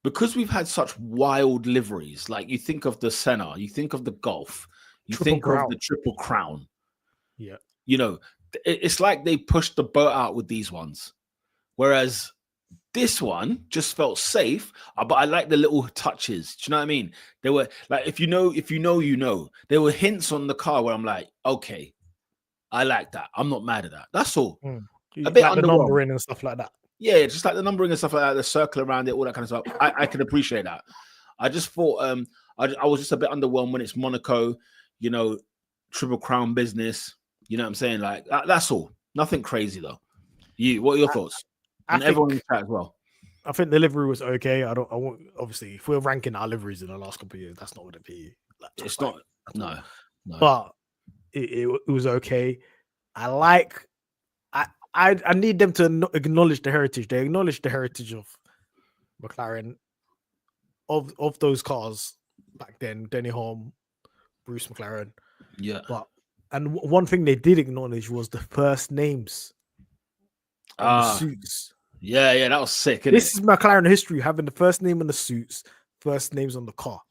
Because we've had such wild liveries, like you think of the Senna, you think of the Golf, you think of the Triple Crown. Yeah. You know, it's like they pushed the boat out with these ones. Whereas this one just felt safe, but I like the little touches. Do you know what I mean? There were like, if you know, there were hints on the car where I'm like, okay, I like that. I'm not mad at that. That's all. A bit like the numbering and stuff like that. Yeah, just like the numbering and stuff like that, the circle around it, all that kind of stuff. I can appreciate that. I just thought I was just a bit underwhelmed when it's Monaco, you know, Triple Crown business. You know what I'm saying? Like that's all. Nothing crazy though. What are your thoughts? And everyone in the chat as well. I think the livery was okay. I won't obviously if we're ranking our liveries in the last couple of years, that's not what it'd be. Like, it's not no. But it was okay. I need them to acknowledge the heritage. They acknowledge the heritage of McLaren, of those cars back then. Denny Hulme, Bruce McLaren. Yeah. And one thing they did acknowledge was the first names on the suits. Yeah, that was sick. This is McLaren history, having the first name on the suits, first names on the car.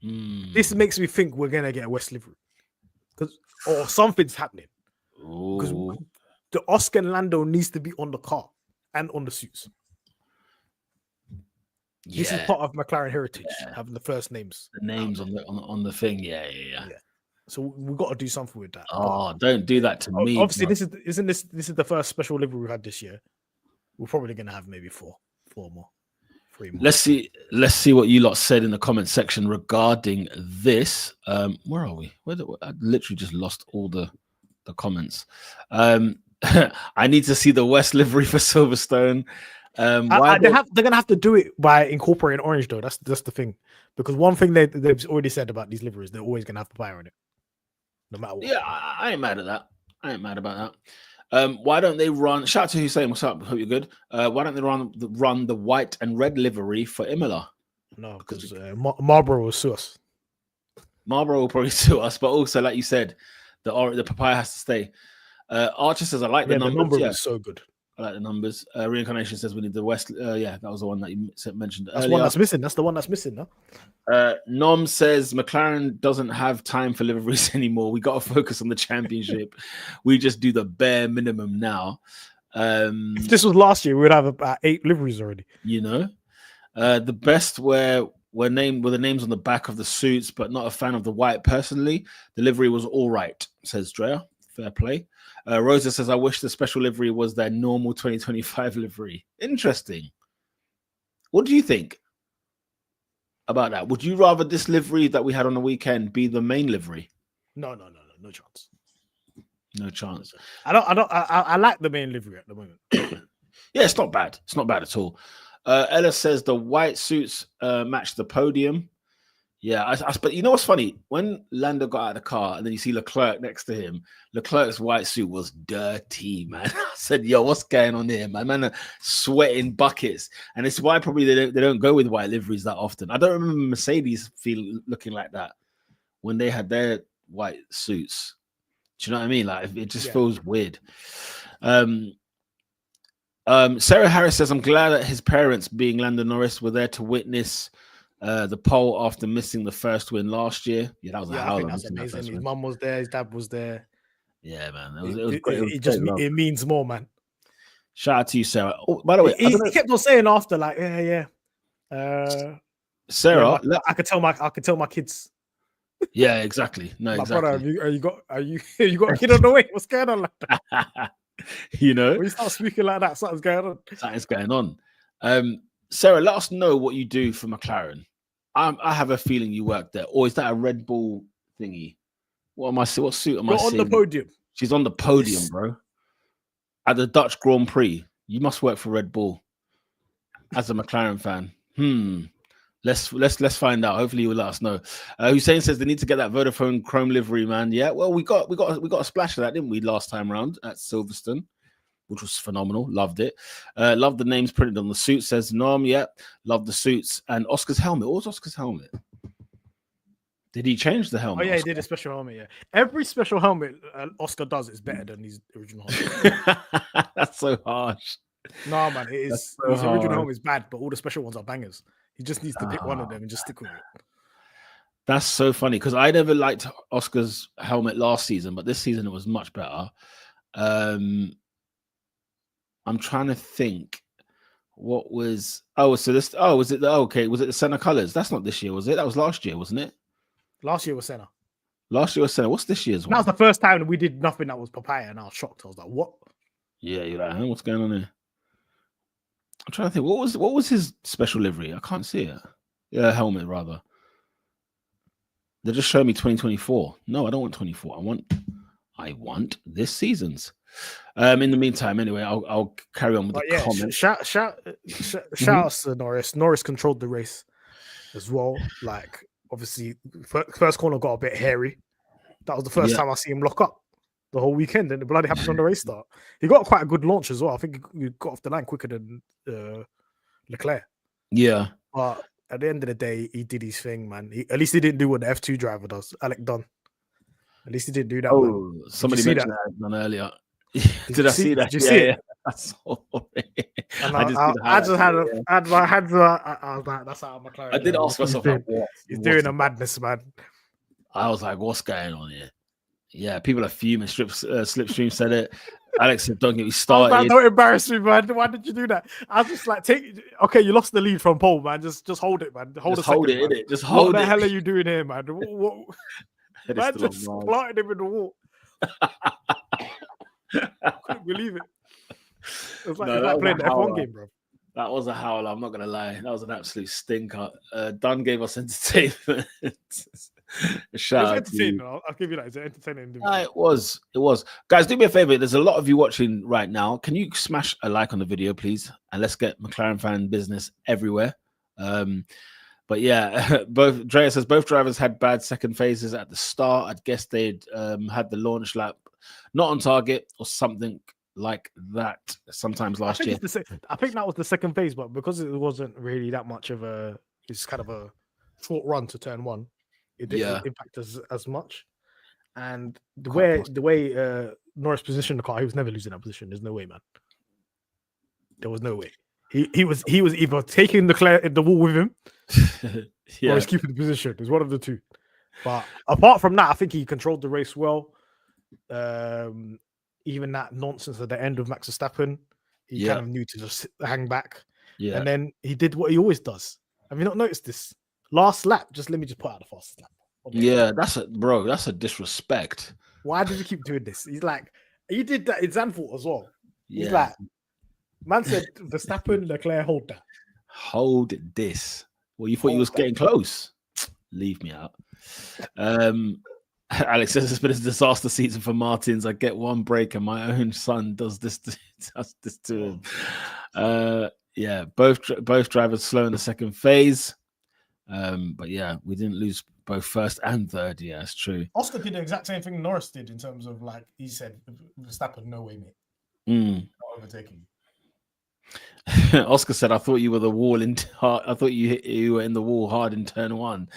This makes me think we're gonna get a West livery, or something's happening. Because the Oscar and Lando needs to be on the car and on the suits. Yeah. This is part of McLaren heritage, having the first names. The names on the thing. Yeah. So we've got to do something with that. Don't do that to me. Obviously, this is the first special livery we've had this year. We're probably gonna have maybe 3 more. Let's see what you lot said in the comment section regarding this. Where are we? I literally just lost all the comments. I need to see the West livery for Silverstone. They're gonna have to do it by incorporating orange though. That's the thing, because one thing they've already said about these liveries, they're always gonna have fire on it, no matter what. Yeah, I ain't mad at that. I ain't mad about that. Why don't they run? Shout out to Hussein. What's up? Hope you're good. Why don't they run the white and red livery for Imola? No, because Marlboro will sue us. Marlboro will probably sue us, but also, like you said, the papaya has to stay. Archer says, I like the numbers. The number is so good. I like the numbers. Reincarnation says we need the West. That was the one that you mentioned earlier. One that's missing. That's the one that's missing, no? Nom says McLaren doesn't have time for liveries anymore. We got to focus on the championship. We just do the bare minimum now. If this was last year, we would have about 8 liveries already. You know, the best were the names on the back of the suits, but not a fan of the white personally. The livery was all right, says Drea. Fair play. Rosa says, I wish the special livery was their normal 2025 livery. Interesting. What do you think about that? Would you rather this livery that we had on the weekend be the main livery? No chance. No chance. I like the main livery at the moment. Yeah, it's not bad. It's not bad at all. Ella says the white suits match the podium. Yeah, but you know what's funny? When Lando got out of the car and then you see Leclerc next to him, Leclerc's white suit was dirty, man. I said, yo, what's going on here? My man are sweating buckets. And it's why probably they don't go with white liveries that often. I don't remember Mercedes looking like that when they had their white suits. Do you know what I mean? Like, it just feels weird. Sarah Harris says, I'm glad that his parents, being Lando Norris, were there to witness the pole after missing the first win last year. Yeah, that was a howler. That's amazing. His mum was there, his dad was there. Yeah, man. It was great. It means more, man. Shout out to you, Sarah. Oh, by the way, he kept on saying after, like, Sarah, I could tell my kids. Yeah, exactly. No, exactly. Brother, you got a kid on the way? What's going on like that? You know, when you start speaking like that, something's going on. Something's going on. Sarah, let us know what you do for McLaren. I have a feeling you work there, or is that a Red Bull thingy? What suit am I seeing? On the podium. She's on the podium, bro. At the Dutch Grand Prix. You must work for Red Bull as a McLaren fan. Let's find out. Hopefully, you will let us know. Hussein says they need to get that Vodafone Chrome livery, man. Yeah, well, we got a splash of that, didn't we, last time around at Silverstone? which was phenomenal. Loved it. Loved the names printed on the suit, says Norm. Yep. Loved the suits. And Oscar's helmet. What was Oscar's helmet? Did he change the helmet? Oh, yeah, Oscar? he did a special helmet, yeah. Every special helmet Oscar does is better than his original helmet. That's so harsh. No, man, it is. So his original hard. helmet is bad, but all the special ones are bangers. He just needs to pick one of them and just stick with it. That's so funny because I never liked Oscar's helmet last season, but this season it was much better. I'm trying to think what was was it the Senna colors? That's not this year, was it? That was last year, wasn't it? Last year was Senna. Last year was Senna. What's this year's one? That was the first time that we did nothing that was papaya, and I was shocked. I was like, what? Yeah, you're like, what's going on here? I'm trying to think. What was his special livery? I can't see it. Yeah, helmet rather. They just showed me 2024. No, I don't want 24. I want this season's. In the meantime, anyway, I'll carry on with the comments. Shout out to Norris. Norris controlled the race as well. Like, obviously, first corner got a bit hairy. That was the first time I see him lock up the whole weekend, and it bloody happened on the race start. He got quite a good launch as well. I think he got off the line quicker than Leclerc. Yeah. But at the end of the day, he did his thing, man. At least he didn't do what the F2 driver does, Alec Dunn. At least he didn't do that. Oh, man. Somebody mentioned that Dunn earlier. Did I see that? Did you see it? That's I just had my hands up. I was like, that's how McLaren. I did ask myself, he's doing a madness, man. I was like, what's going on here? Yeah, people are fuming. Slipstream said it. Alex said, don't get me started. Oh, man, don't embarrass me, man. Why did you do that? I was just like, okay, you lost the lead from pole, man. Just hold it, man. Hold it, innit? Just hold it. What the hell are you doing here, man? Man just planted him in the wall. I couldn't believe it. It was like playing the F1 game, bro. That was a howler. I'm not gonna lie. That was an absolute stinker. Dunn gave us entertainment. Shout out to you. I'll give you that. It's entertaining. It was. Guys, do me a favor. There's a lot of you watching right now. Can you smash a like on the video, please? And let's get McLaren fan business everywhere. But yeah, Drea says both drivers had bad second phases at the start. I'd guess they'd had the launch lap not on target or something like that sometimes last year. I think that was the second phase, but because it wasn't really that much of it's kind of a short run to turn one, it didn't impact us as much. And the way Norris positioned the car, he was never losing that position. There's no way, man. There was no way. He was either taking the wall with him or he's keeping the position. It was one of the two. But apart from that, I think he controlled the race well. Even that nonsense at the end of Max Verstappen, he kind of knew to just hang back. Yeah. And then he did what he always does. Have you not noticed this? Last lap, let me put out the fastest lap. Okay. Yeah, that's a disrespect. Why did you keep doing this? He's like, he did that in Zandvoort as well. He's like, man said, Verstappen, Leclerc, hold that. Hold this. Well, you thought you was getting close. Leave me out. Alex says it's been a disaster season for Martins. I get one break and my own son does this to him. Both drivers slow in the second phase. But yeah, we didn't lose both first and third. Yeah, it's true. Oscar did the exact same thing Norris did in terms of like he said, Verstappen, no way, mate. Not overtaking. Oscar said, "I thought you were the wall in. I thought you were in the wall hard in turn one."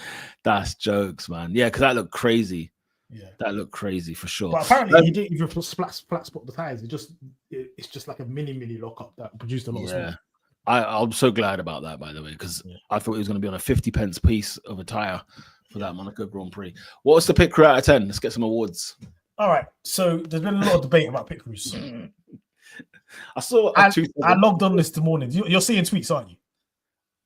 That's jokes, man. Yeah, because that looked crazy. Yeah, that looked crazy for sure. But apparently, he didn't even flat spot the tires. It's just like a mini lockup that produced a lot of smoke. I'm so glad about that, by the way, because I thought he was going to be on a 50 pence piece of a tire for that Monaco Grand Prix. What was the pit crew out of 10? Let's get some awards. All right, so there's been a lot of debate about pit crews. I saw. I logged on this morning. You're seeing tweets, aren't you?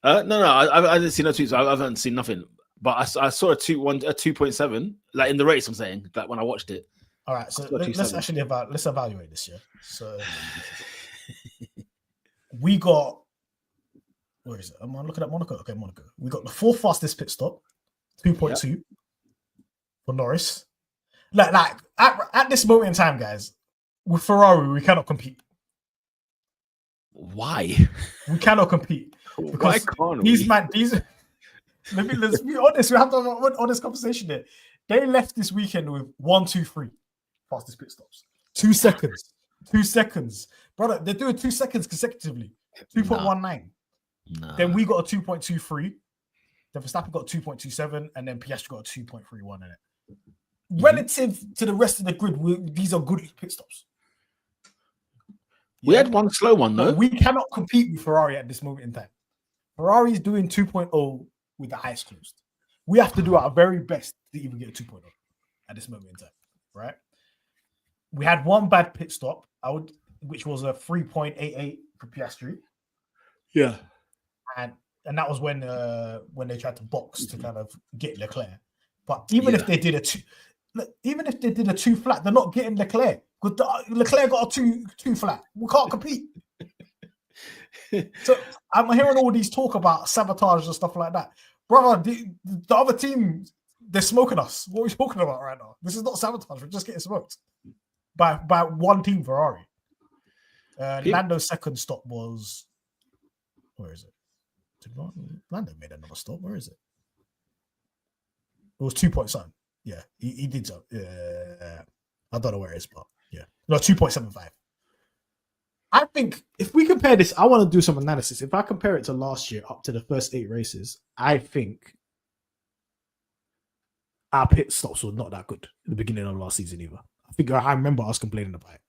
No, I didn't see no tweets. I haven't seen nothing. But I saw a 2.7, like in the race. I'm saying, like when I watched it. All right, so let's evaluate this. Yeah, so we got. Where is it? Am I looking at Monaco? Okay, Monaco. We got the fourth fastest pit stop, 2.2 for Norris. Like at this moment in time, guys, with Ferrari, we cannot compete. Why? We cannot compete. Why can't we? Let's be honest. We have to have an honest conversation here. They left this weekend with 1, 2, 3 fastest pit stops. 2 seconds. 2 seconds. Brother, they're doing 2 seconds consecutively. 2.19. Nah. Then we got a 2.23. Then Verstappen got 2.27, and then Piastri got a 2.31 in it. Relative to the rest of the grid, these are good pit stops. We had one slow one, though. We cannot compete with Ferrari at this moment in time. Ferrari is doing 2.0 with the eyes closed. We have to do our very best to even get a 2.0 at this moment in time, right? We had one bad pit stop, which was a 3.88 for Piastri. Yeah. And that was when they tried to box to kind of get Leclerc. But even if they did a two flat, they're not getting Leclerc because Leclerc got a two flat. We can't compete. So I'm hearing all these talk about sabotage and stuff like that, brother. The other team, they're smoking us. What are we talking about right now? This is not sabotage. We're just getting smoked by one team, Ferrari. Lando's second stop was, where is it? Lando made another stop. Where is it? It was 2 point something. Yeah, he did so. Yeah, I don't know where it is, but yeah, no, 2.75. I think if we compare this, I want to do some analysis. If I compare it to last year, up to the first 8 races, I think our pit stops were not that good at the beginning of last season either. I remember us complaining about it.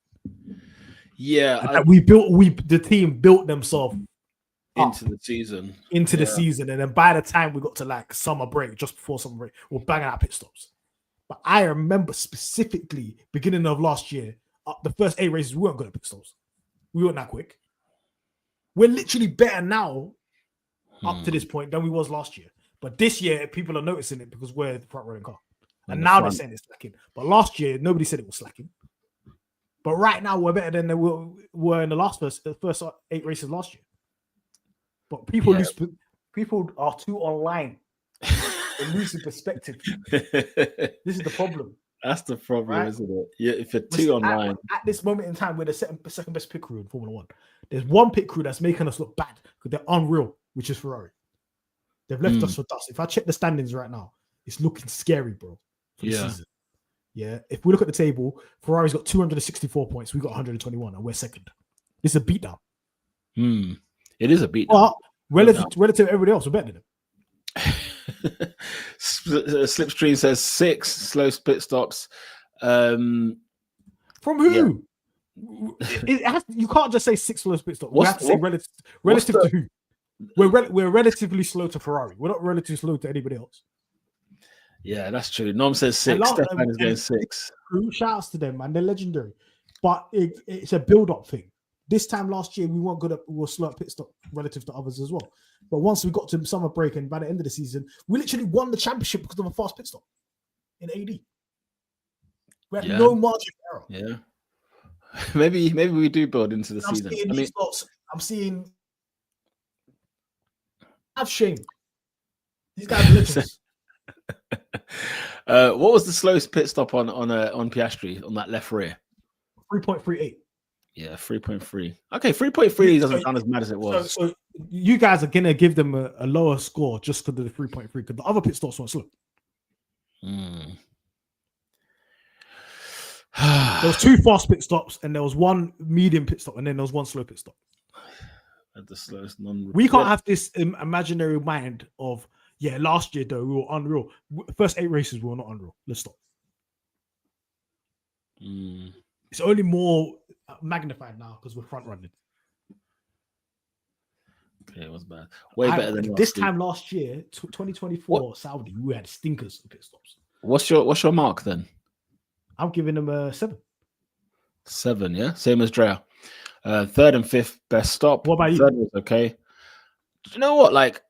Yeah, the team built themselves into the season, and then by the time we got to like summer break, just before summer break, we're banging out pit stops. But I remember specifically beginning of last year, the first 8 races, we weren't good at pit stops. We weren't that quick. We're literally better now up to this point than we was last year. But this year, people are noticing it because we're the front running car. And now they're saying it's slacking. But last year, nobody said it was slacking. But right now, we're better than we were in the first 8 races last year. But people are too online. They're losing perspective. This is the problem. That's the problem, right? Isn't it? Yeah, if you're too online. At this moment in time, we're the second best pit crew in Formula 1. There's one pit crew that's making us look bad because they're unreal, which is Ferrari. They've left us for dust. If I check the standings right now, it's looking scary, bro. For the season. Yeah. If we look at the table, Ferrari's got 264 points. We got 121, and we're second. This is a beatdown. It is a beatdown. But relative to everybody else, we're better than them. Slipstream says 6 slow pit stops. From who? Yeah. You can't just say 6 slow pit stops. We have to say relative to who? We're relatively slow to Ferrari. We're not relatively slow to anybody else. Yeah, that's true. Norm says 6. Stefan is going 6. Shout outs to them, man. They're legendary. But it's a build-up thing. This time last year, we weren't good at, we were slow at pit stop relative to others as well. But once we got to summer break and by the end of the season, we literally won the championship because of a fast pit stop in AD. We had no margin of error. Yeah. Maybe we do build into the season. I'm seeing have shame. These guys are legends. What was the slowest pit stop on Piastri on that left rear? 3.38. Yeah, 3.3. Okay, 3.3 doesn't sound as mad as it was. So you guys are gonna give them a lower score just because of the 3.3 because the other pit stops weren't slow. There was 2 fast pit stops and there was 1 medium pit stop and then there was 1 slow pit stop. At the slowest we can't have this imaginary mind of last year though we were unreal. First 8 races we were not unreal. Let's stop. It's only more magnified now because we're front running. Okay, it was bad. Way better than this time last year, 2024 Saudi. We had stinkers of pit stops. What's your mark then? I'm giving them a 7. 7, yeah, same as Drea. 3rd and 5th best stop. What about you? 3rd was okay. Do you know what? Like,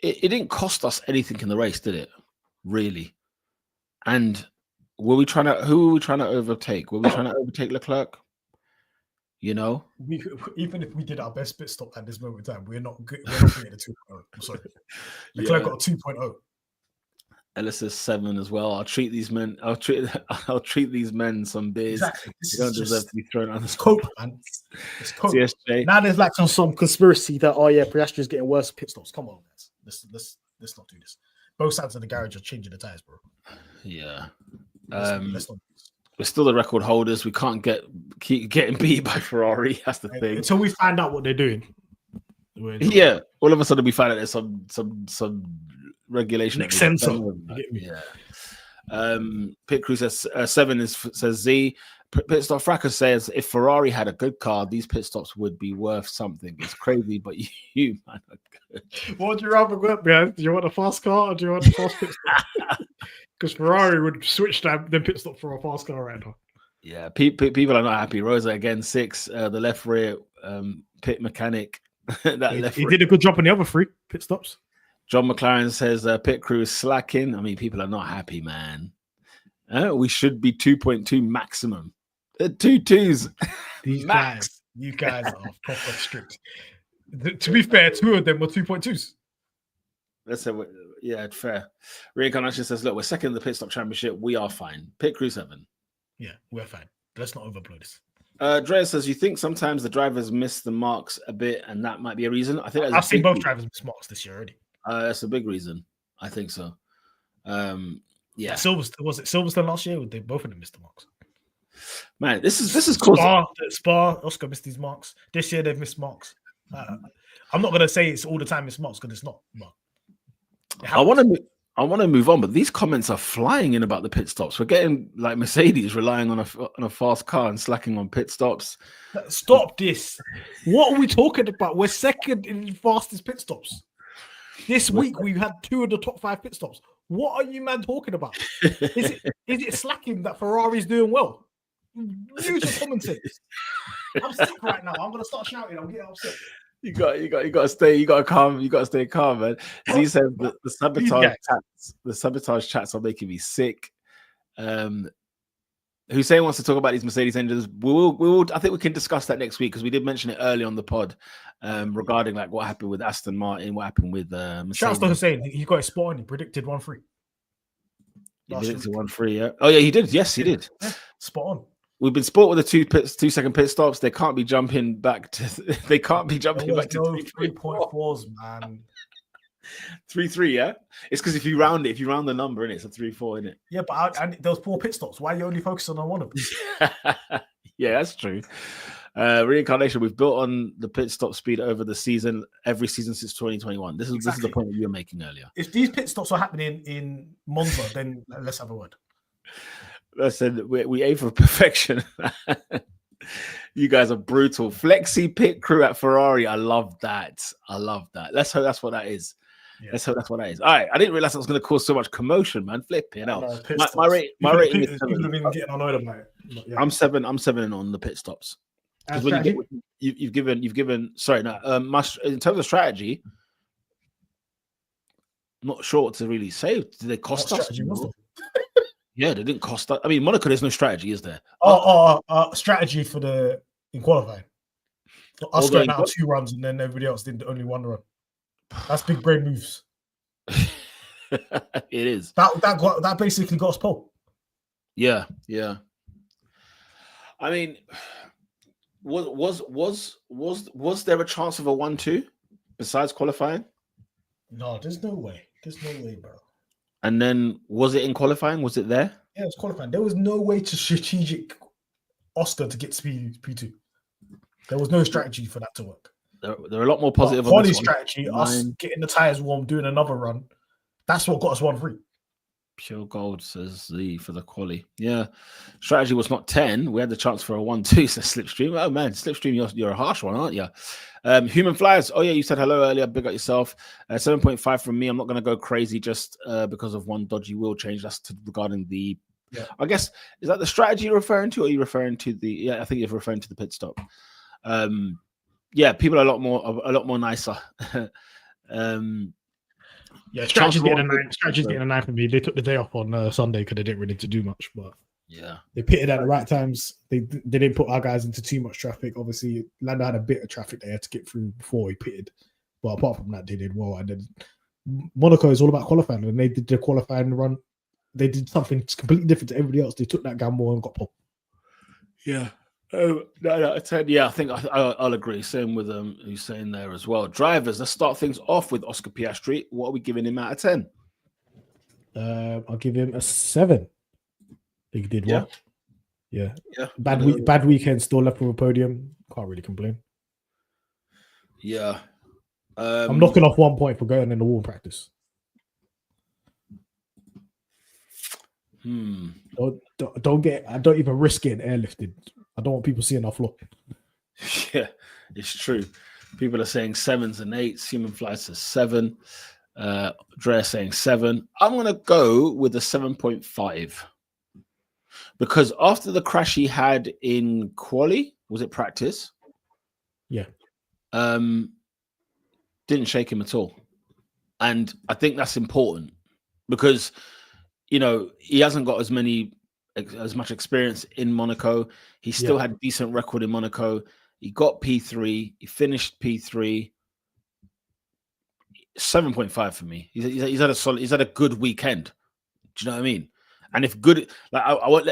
it didn't cost us anything in the race, did it? Really? And who were we trying to overtake? Were we trying to overtake Leclerc? Even if we did our best pit stop at this moment in time, we're not good. We're not getting a 2.0. I'm sorry. Leclerc got a 2.0. Ellis is 7 as well. I'll treat these men some beers. Exactly. They don't deserve to be thrown on. It's cope, man. It's cope. CSJ. Now there's like some conspiracy that Piastri is getting worse pit stops. Come on, guys. Let's not do this. Both sides of the garage are changing the tires, bro. Yeah. Let's not do this. We're still the record holders. We can't keep getting beat by Ferrari. That's the thing. Until we find out what they're doing. Yeah, all of a sudden we find out there's some regulation. Next sensor. Yeah. Pit crew says 7 says Z. Pit stop Fracker says if Ferrari had a good car, these pit stops would be worth something. It's crazy, but you man are good. What do you rather go up, man? Do you want a fast car or do you want a fast pit stop? Because Ferrari would switch them pit stop for a fast car right now. Yeah, people are not happy. Rosa again 6. The left rear pit mechanic. He did a good job on the other 3 pit stops. John McLaren says pit crew is slacking. I mean, people are not happy, man. We should be 2.2 maximum. 2 2s. These guys, you guys are proper strict. To be fair, 2 of them were 2.2s. Let's say, yeah, fair. Reincarnation says, look, we're second in the pit stop championship. We are fine. Pit crew 7. Yeah, we're fine. Let's not overblow this. Drea says, you think sometimes the drivers miss the marks a bit, and that might be a reason? I think I've seen both drivers miss marks this year already. That's a big reason. I think so. Yeah. Silverstone, was it Silverstone last year? They both of them missed the marks. Man, this is cool. Spa, Oscar missed these marks. This year they've missed marks. I'm not gonna say it's all the time it's marks because it's not. But I want to move on, but these comments are flying in about the pit stops. We're getting like Mercedes relying on a fast car and slacking on pit stops. Stop this! What are we talking about? We're second in fastest pit stops. This week we've had 2 of the top 5 pit stops. What are you man talking about? Is it slacking that Ferrari's doing well? Use your common sense. I'm sick right now. I'm gonna start shouting. I'm getting upset. You gotta stay calm, man. Z says the sabotage chats are making me sick. Hussein wants to talk about these Mercedes engines. We will. I think we can discuss that next week because we did mention it early on the pod regarding like what happened with Aston Martin, what happened with Mercedes. Shout out to Hussein. He got it spot on. He predicted 1-3. He predicted 1-3. Yeah. Oh yeah, he did. Yes, he did. Yeah, spot on. We've been sport with the 2-second pit stops. They can't be jumping back to. They can't be jumping back to 3.4s, man. 3-3, yeah. It's because if you round the number, it's a 3-4, isn't it? Yeah, but there was 4 pit stops. Why are you only focusing on one of them? Yeah, that's true. Reincarnation. We've built on the pit stop speed over the season, every season since 2021. This is the point that you were making earlier. If these pit stops are happening in Monza, then let's have a word. Listen, we aim for perfection. You guys are brutal. Flexi pit crew at Ferrari. I love that. Let's hope that's what that is. Yeah. Let's hope that's what that is. All right. I didn't realize that was going to cause so much commotion, man. Flipping out. My rating is 7. People have been getting annoyed about it. Yeah. I'm 7 on the pit stops. You've given. Sorry, no. In terms of strategy, I'm not sure what to really say. Did they cost us? Yeah, they didn't cost us. I mean, Monaco, there's no strategy, is there? Strategy in qualifying. Us going out 2 runs and then everybody else did only 1 run. That's big brain moves. It is. That basically got us pole. Yeah. I mean, was there a chance of a 1-2 besides qualifying? No, there's no way. Bro. And then was it in qualifying? Was it there? Yeah, it was qualifying. There was no way to strategic Oscar to get P2. There was no strategy for that to work. There are a lot more positive. Quali strategy, us getting the tires warm, doing another run. That's what got us 1-3. Pure gold says for the quali. Yeah, strategy was not 10. We had the chance for a 1-2. So Slipstream. Oh man, Slipstream, you're a harsh one, aren't you? Human Flyers. Oh yeah, you said hello earlier. Big up yourself. 7.5 from me. I'm not going to go crazy just because of one dodgy wheel change. That's regarding the. Yeah. I guess is that the strategy you're referring to, or are you referring to the? Yeah, I think you're referring to the pit stop. Yeah, people are a lot more nicer. Yeah, strategy's getting a 9 for me. They took the day off on Sunday because they didn't really need to do much, but yeah, they pitted at the right times. They didn't put our guys into too much traffic. Obviously, Lando had a bit of traffic they had to get through before he pitted, but apart from that, they did well. And then Monaco is all about qualifying, and they did the qualifying run. They did something completely different to everybody else. They took that gamble and got pole. Yeah. Oh, no, 10. Yeah, I think I'll agree. Same with who's saying there as well. Drivers, let's start things off with Oscar Piastri. What are we giving him out of 10? I'll give him a 7. He did well. Yeah. Yeah. Bad weekend, still left with a podium. Can't really complain. Yeah. I'm knocking off 1 point for going in the wall practice. Don't even risk getting airlifted. I don't want people seeing our floor. Yeah, it's true. People are saying 7s and 8s. Human flies to 7. Dre saying 7. I'm gonna go with a 7.5 because after the crash he had in quali, was it practice? Yeah. Didn't shake him at all, and I think that's important because he hasn't got as much experience in Monaco. He still had a decent record in Monaco. He got P3. He finished P3. 7.5 for me. He's had a good weekend. Do you know what I mean? And if good, like I won't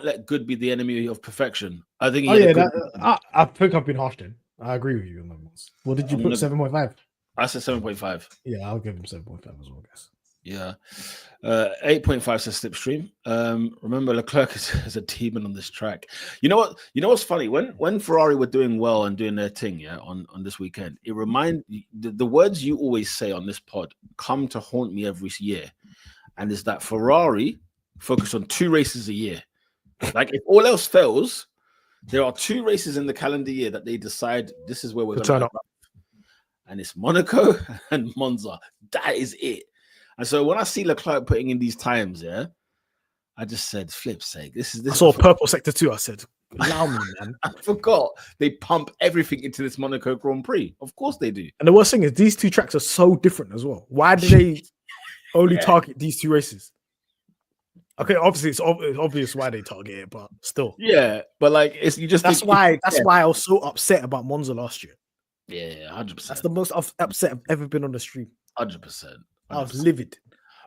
let good be the enemy of perfection. I think. I think I've been harsh then. I agree with you on that one. What did you put? 7.5. I said 7.5. Yeah, I'll give him 7.5 as well, guys. Yeah. 8.5 says Slipstream. Remember, Leclerc is a demon on this track. You know what? You know what's funny? When Ferrari were doing well and doing their thing, on this weekend, it the words you always say on this pod come to haunt me every year, and is that Ferrari focus on 2 races a year. Like if all else fails, there are 2 races in the calendar year that they decide this is where we're going to turn up, and it's Monaco and Monza. That is it. And so when I see Leclerc putting in these times, I just said, flip's sake, this. I saw purple sector 2. I said, allow me, man. I forgot they pump everything into this Monaco Grand Prix. Of course they do. And the worst thing is these 2 tracks are so different as well. Why do they only target these 2 races? Okay, obviously it's obvious why they target it, but still. Yeah, but like that's why I was so upset about Monza last year. Yeah, 100%. That's the most upset I've ever been on the stream. 100%. I was livid.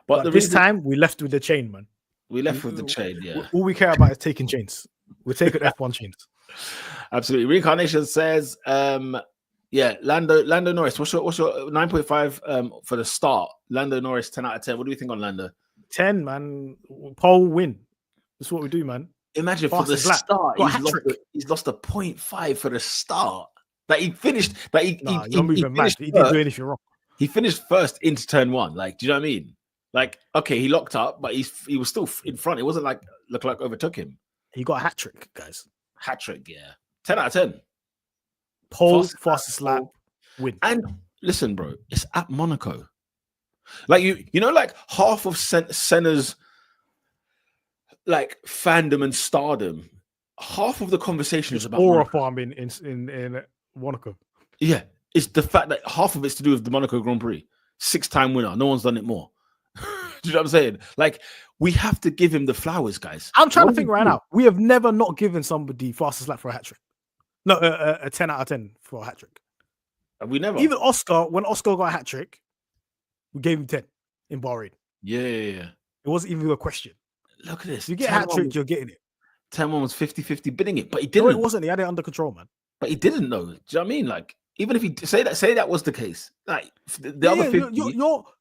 But this time we left with the chain, man. We left with the chain, yeah. All we care about is taking chains. We're taking F1 chains. Absolutely. Reincarnation says, Lando Norris. What's your 9.5 for the start? Lando Norris, 10 out of 10. What do you think on Lando? 10, man. Pole win. That's what we do, man. Imagine for the start, he's lost a 0.5 for the start. That he finished. You're moving mad. He didn't do anything wrong. He finished first into turn 1. Like, do you know what I mean? Like, okay, he locked up, but he was still in front. It wasn't like Leclerc overtook him. He got a hat trick, guys. Hat trick, yeah. 10 out of 10. Pole, fastest lap, win. And listen, bro, it's at Monaco. Like like half of Senna's like fandom and stardom, half of the conversation is about aura farm in Monaco. Yeah. It's the fact that half of it's to do with the Monaco Grand Prix. 6-time winner. No one's done it more. Do you know what I'm saying? Like, we have to give him the flowers, guys. I'm trying to think right now. We have never not given somebody fastest lap for a hat trick. No, a 10 out of 10 for a hat trick. Have we never? Even Oscar, when Oscar got a hat trick, we gave him 10 in Bahrain. Yeah. It wasn't even a question. Look at this. You get a hat trick, you're getting it. 10-1 was 50-50 bidding it, but he didn't. No, it wasn't. He had it under control, man. But he didn't know. Do you know what I mean? Like, even if he say that was the case, like the other 50,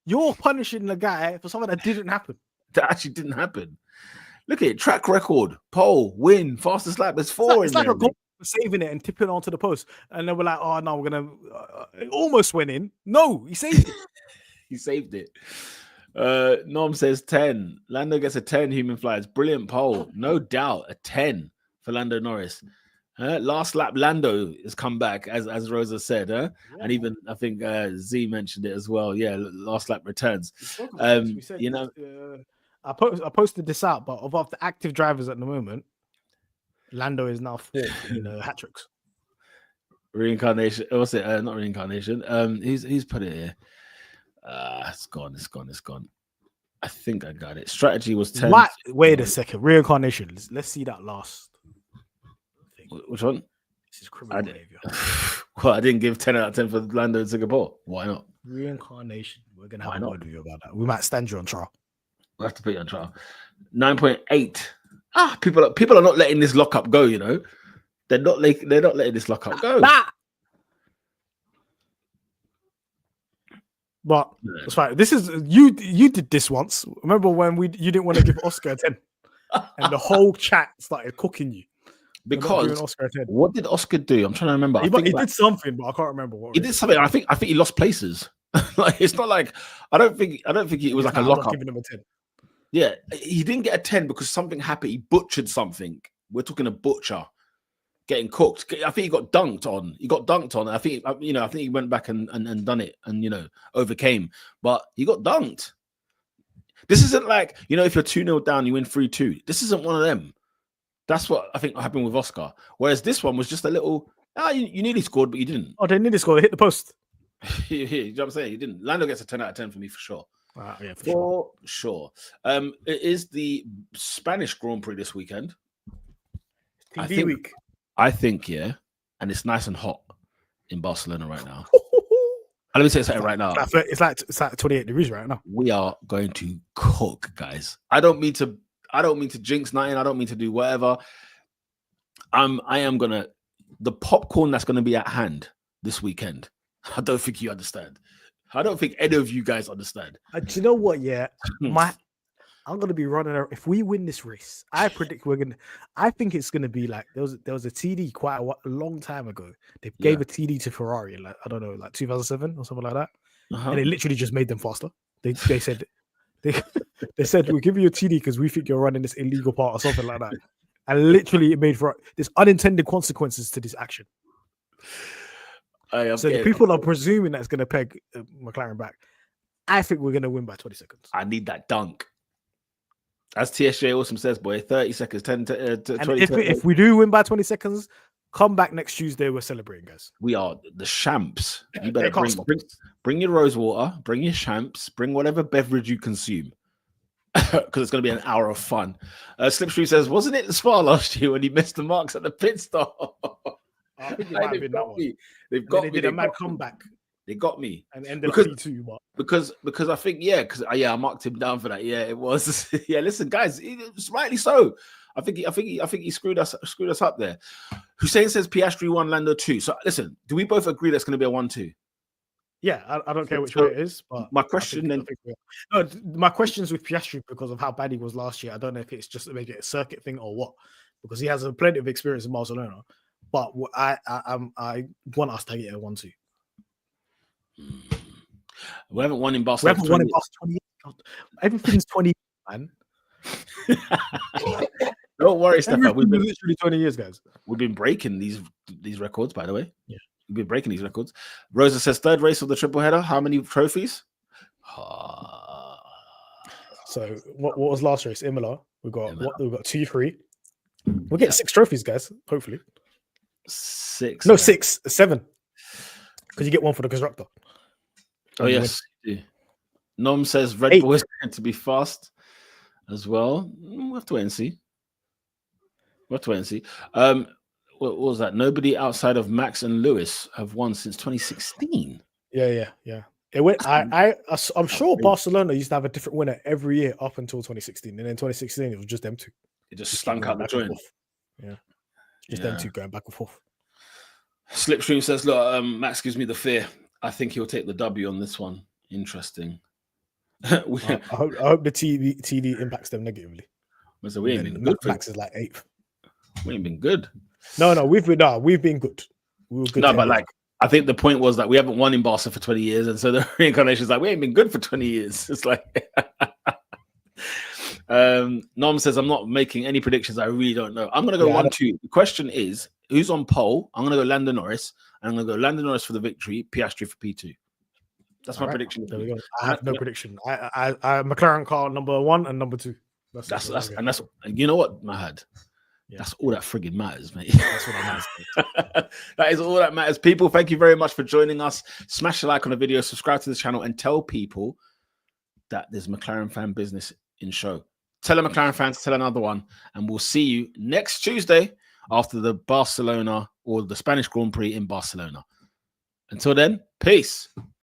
you're punishing the guy for something that didn't happen. That actually didn't happen. Look at it, track record, pole, win, fastest lap. There's 4 it's in like there. A goal for saving it and tipping it onto the post, and then we're like, oh no, we're gonna. It almost went in. No, he saved it. He saved it. Norm says 10. Lando gets a 10. Human flies, brilliant pole, no doubt. A 10 for Lando Norris. Last lap, Lando has come back, as Rosa said, and even I think Z mentioned it as well. Yeah, last lap returns. We said, I posted this out, but of the active drivers at the moment, Lando is now 4th in hat tricks. Reincarnation. What's it? Not reincarnation. He's put it here. It's gone. I think I got it. Strategy was 10. Wait a second. Reincarnation. Let's see that last. Which one? This is criminal behavior. Well, I didn't give 10 out of 10 for Lando in Singapore. Why not? Reincarnation. We're gonna have a word with you about that. We might stand you on trial. We'll have to put you on trial. 9.8. People are not letting this lockup go. You know, they're not letting this lockup go. But that's right. This is you did this once. Remember when you didn't want to give Oscar a 10? and the whole chat started cooking you. Because Oscar a 10. what did Oscar do? I'm trying to remember. He did something, but I can't remember what. He did something. I think he lost places. Like it's not like I don't think it was like a lock up. Giving him a 10. Yeah, he didn't get a 10 because something happened. He butchered something. We're talking a butcher getting cooked. I think he got dunked on. I think he went back and done it and overcame. But he got dunked. This isn't like if you're 2-0 down, you win 3-2. This isn't one of them. That's what I think happened with Oscar. Whereas this one was just a little. You nearly scored, but you didn't. Oh, they nearly scored. They hit the post. You know what I'm saying? You didn't. Lando gets a 10 out of 10 for me for sure. Yeah, for sure. It is the Spanish Grand Prix this weekend. TV week. I think, yeah, and it's nice and hot in Barcelona right now. Let me say something right now. It's like 28 degrees right now. We are going to cook, guys. I don't mean to jinx nothing. I don't mean to do whatever. I am gonna the popcorn that's gonna be at hand this weekend. I don't think you understand. I don't think any of you guys understand. Do you know what? Yeah, I'm gonna be running. If we win this race, I predict we're gonna. I think it's gonna be like there was a TD quite a long time ago. They gave a TD to Ferrari, like I don't know, like 2007 or something like that, and it literally just made them faster. They said they said we'll give you a TD because we think you're running this illegal part or something like that, and literally it made for there's unintended consequences to this action. So the people are presuming that's going to peg McLaren back. I think we're going to win by 20 seconds. I need that dunk. As TSJ Awesome says, boy, 30 seconds, 10 to 20. If we do win by 20 seconds, come back next Tuesday. We're celebrating, guys. We are the champs. You better bring your rose water, bring your champs, bring whatever beverage you consume. Because it's going to be an hour of fun. Slipstream says, wasn't it the Spa last year when he missed the marks at the pit stop? I think it might have been that one. They've got me. They did a mad comeback. They got me. And ended up P2. Because I think, I marked him down for that. Yeah, it was. Yeah, listen, guys, it's rightly so. I think he screwed us up there. Hussein says Piastri 1, Lando 2. So listen, do we both agree that's going to be a 1-2? Yeah, I don't care which way it is. But my question my question's with Piastri because of how bad he was last year. I don't know if it's just maybe a circuit thing or what, because he has plenty of experience in Barcelona. But I want us to get a 1-2. We haven't won in Barcelona. We haven't won in Barcelona 20 years. Everything's 20 years, man. Don't worry, Stefan. We've been literally 20 years, guys. We've been breaking these records, by the way. Yeah. We've been breaking these records. Rosa says, third race of the triple header. How many trophies? So what was last race? Imola. We've got 2-3. We'll get 6 trophies, guys, hopefully. 6. No, 6, 7. Because you get one for the constructor. Oh, yes. Nom says Red Bull is going to be fast as well. We'll have to wait and see. What was that? Nobody outside of Max and Lewis have won since 2016. Yeah. It went. I'm sure Barcelona used to have a different winner every year up until 2016, and then 2016 it was just them two. It just stunk out the joint. Yeah, just them two going back and forth. Slipstream says, "Look, Max gives me the fear. I think he'll take the W on this one. Interesting. I hope the TD impacts them negatively. So we ain't been good. Max is like 8th. We ain't been good. No, we've been good. We were good. No, but I think the point was that we haven't won in Barca for 20 years, and so the reincarnation is like we ain't been good for 20 years. It's like Nom says I'm not making any predictions. I really don't know. I'm gonna go 1-2. The question is who's on pole? I'm gonna go Lando Norris, and I'm gonna go Lando Norris for the victory, Piastri for P2. That's my prediction. There we go. I have no prediction. I McLaren car number 1 and number 2. That's you know what, Mahad. Yeah. That's all that frigging matters, mate. That's what matters. That is all that matters. People, thank you very much for joining us. Smash the like on the video, subscribe to the channel, and tell people that there's McLaren fan business in show. Tell a McLaren fan to tell another one, and we'll see you next Tuesday after the Barcelona or the Spanish Grand Prix in Barcelona. Until then, peace.